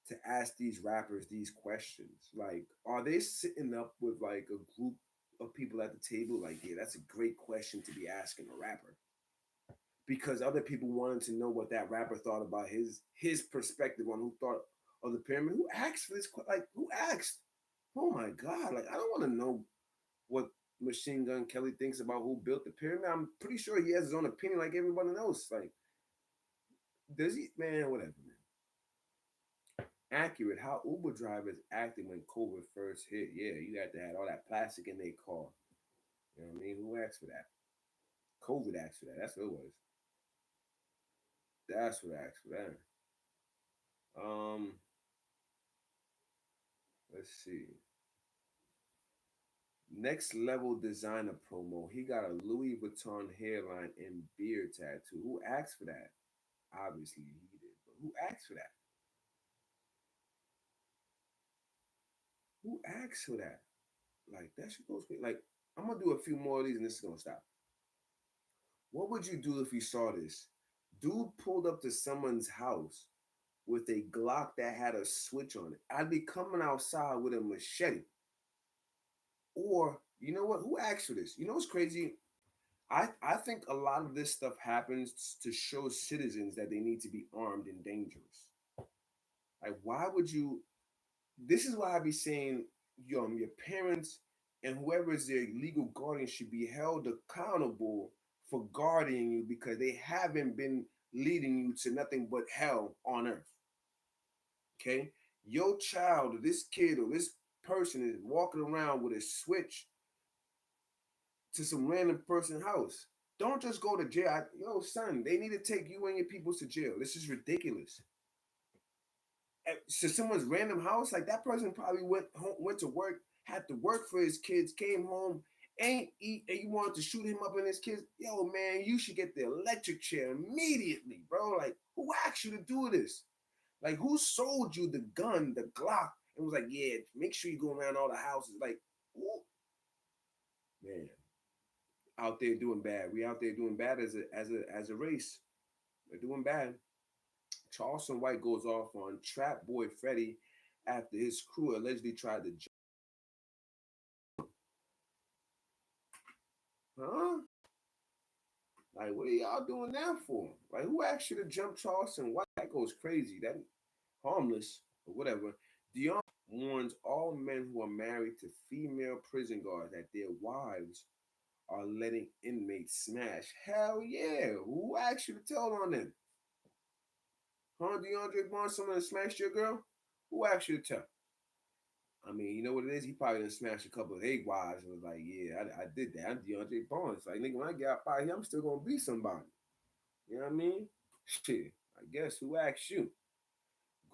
to ask these rappers these questions? Like, are they sitting up with like a group of people at the table? Like, yeah, that's a great question to be asking a rapper. Because other people wanted to know what that rapper thought about his perspective on who thought of the pyramid. Who asked for this? Like, who asked? Oh my God! Like, I don't want to know what Machine Gun Kelly thinks about who built the pyramid. I'm pretty sure he has his own opinion, like everyone else. Like, does he? Man, whatever, man. Accurate. How Uber drivers acted when COVID first hit. Yeah, you had to have all that plastic in their car. You know what I mean? Who asked for that? COVID asked for that. That's what it was. That's what asked for that. Um, let's see. Next level designer promo. He got a Louis Vuitton hairline and beard tattoo. Who asked for that? Obviously he did. But who asked for that? Who asked for that? Like that shit goes crazy. Like I'm gonna do a few more of these and this is gonna stop. What would you do if you saw this? Dude pulled up to someone's house with a Glock that had a switch on it. I'd be coming outside with a machete. Or you know what? Who asked for this? You know what's crazy? I think a lot of this stuff happens to show citizens that they need to be armed and dangerous. Like, why would you? This is why I be saying, your parents and whoever is their legal guardian should be held accountable for guarding you because they haven't been leading you to nothing but hell on earth. Okay, your child or this kid or this person is walking around with a switch to some random person's house. Don't just go to jail. Yo, son, they need to take you and your peoples to jail. This is ridiculous. To someone's random house, like that person probably went home, went to work, had to work for his kids, came home, ain't eat, and you wanted to shoot him up in his kids. Yo, man, you should get the electric chair immediately, bro. Like, who asked you to do this? Like, who sold you the gun, the Glock, and was like, yeah, make sure you go around all the houses. Like, who? Man, out there doing bad. We out there doing bad as a race. We're doing bad. Charleston White goes off on Trap Boy Freddie after his crew allegedly tried to huh? Like, what are y'all doing that for? Like, who asked you to jump Charleston White? That goes crazy. That harmless or whatever. Dion warns all men who are married to female prison guards that their wives are letting inmates smash. Hell yeah. Who asked you to tell on them? Huh, DeAndre Barnes, someone that smashed your girl? Who asked you to tell? I mean, you know what it is? He probably done smashed a couple of egg wives and was like, yeah, I did that. I'm DeAndre Barnes. Like, nigga, when I get out of here, I'm still gonna be somebody. You know what I mean? Shit. I guess who asked you?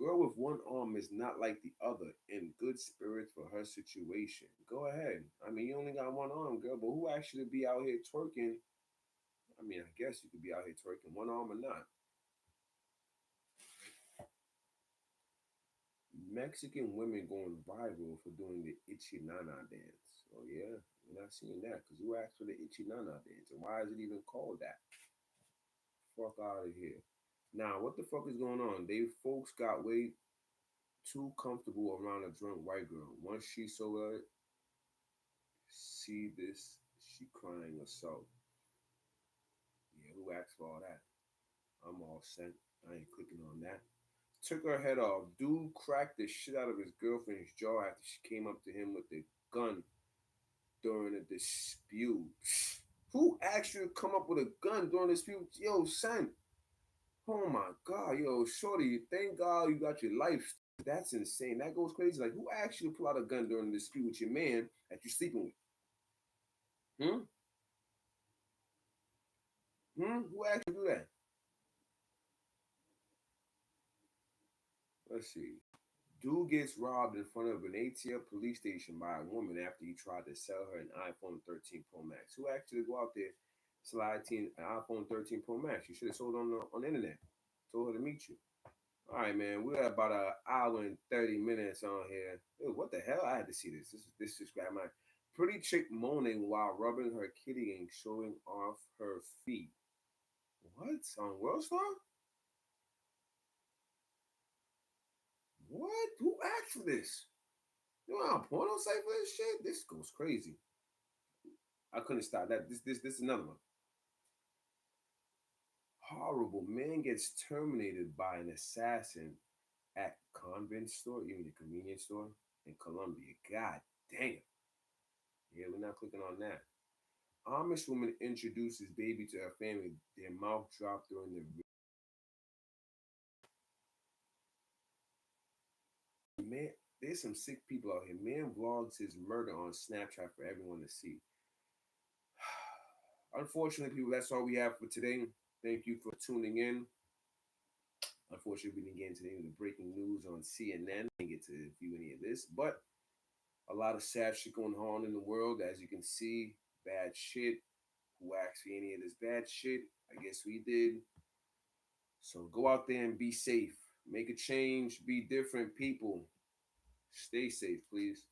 Girl with one arm is not like the other, in good spirits for her situation. Go ahead. I mean, you only got one arm, girl, but who actually be out here twerking? I mean, I guess you could be out here twerking one arm or not. Mexican women going viral for doing the itchy nana dance. Oh yeah, you're not seeing that because who asked for the itchy nana dance and why is it even called that? Fuck out of here. Now, what the fuck is going on? They folks got way too comfortable around a drunk white girl. Once she saw her, see this, she crying herself. Yeah, who asked for all that? I'm all set. I ain't clicking on that. Took her head off. Dude cracked the shit out of his girlfriend's jaw after she came up to him with the gun during a dispute. Who actually come up with a gun during a dispute? Yo, son. Oh my God, yo, shorty, thank God you got your life. That's insane. That goes crazy. Like, who actually pull out a gun during a dispute with your man that you're sleeping with? Hmm? Hmm? Who actually do that? Let's see. Dude gets robbed in front of an ATL police station by a woman after he tried to sell her an iPhone 13 Pro Max. Who actually go out there, slide an iPhone 13 Pro Max? You should have sold on the internet. Told her to meet you. All right, man. We're at about an hour and 30 minutes on here. Ew, what the hell? I had to see this. This just grabbed my pretty chick moaning while rubbing her kitty and showing off her feet. What on World Star? What? Who asked for this? You know how porno site for this shit? This goes crazy. I couldn't stop that. This is another one. Horrible man gets terminated by an assassin at convent store, even the convenience store in Colombia. God damn. Yeah, we're not clicking on that. Amish woman introduces baby to her family. Their mouth dropped during the man. There's some sick people out here. Man vlogs his murder on Snapchat for everyone to see. Unfortunately, people, that's all we have for today. Thank you for tuning in. Unfortunately, we didn't get into any of the breaking news on CNN. Didn't get to view any of this, but a lot of sad shit going on in the world. As you can see, bad shit. Who asked for any of this bad shit? I guess we did. So go out there and be safe. Make a change. Be different people. Stay safe, please.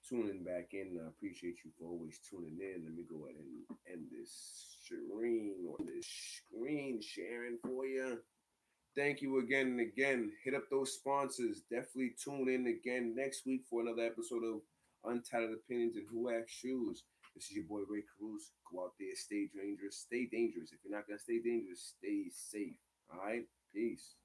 Tuning back in. I appreciate you for always tuning in. Let me go ahead and end this screen or this screen sharing for you. Thank you again and again. Hit up those sponsors. Definitely tune in again next week for another episode of Untitled Opinions and Who Asked Shoes. This is your boy Ray Cruz. Go out there, stay dangerous. Stay dangerous. If you're not gonna stay dangerous, stay safe. All right. Peace.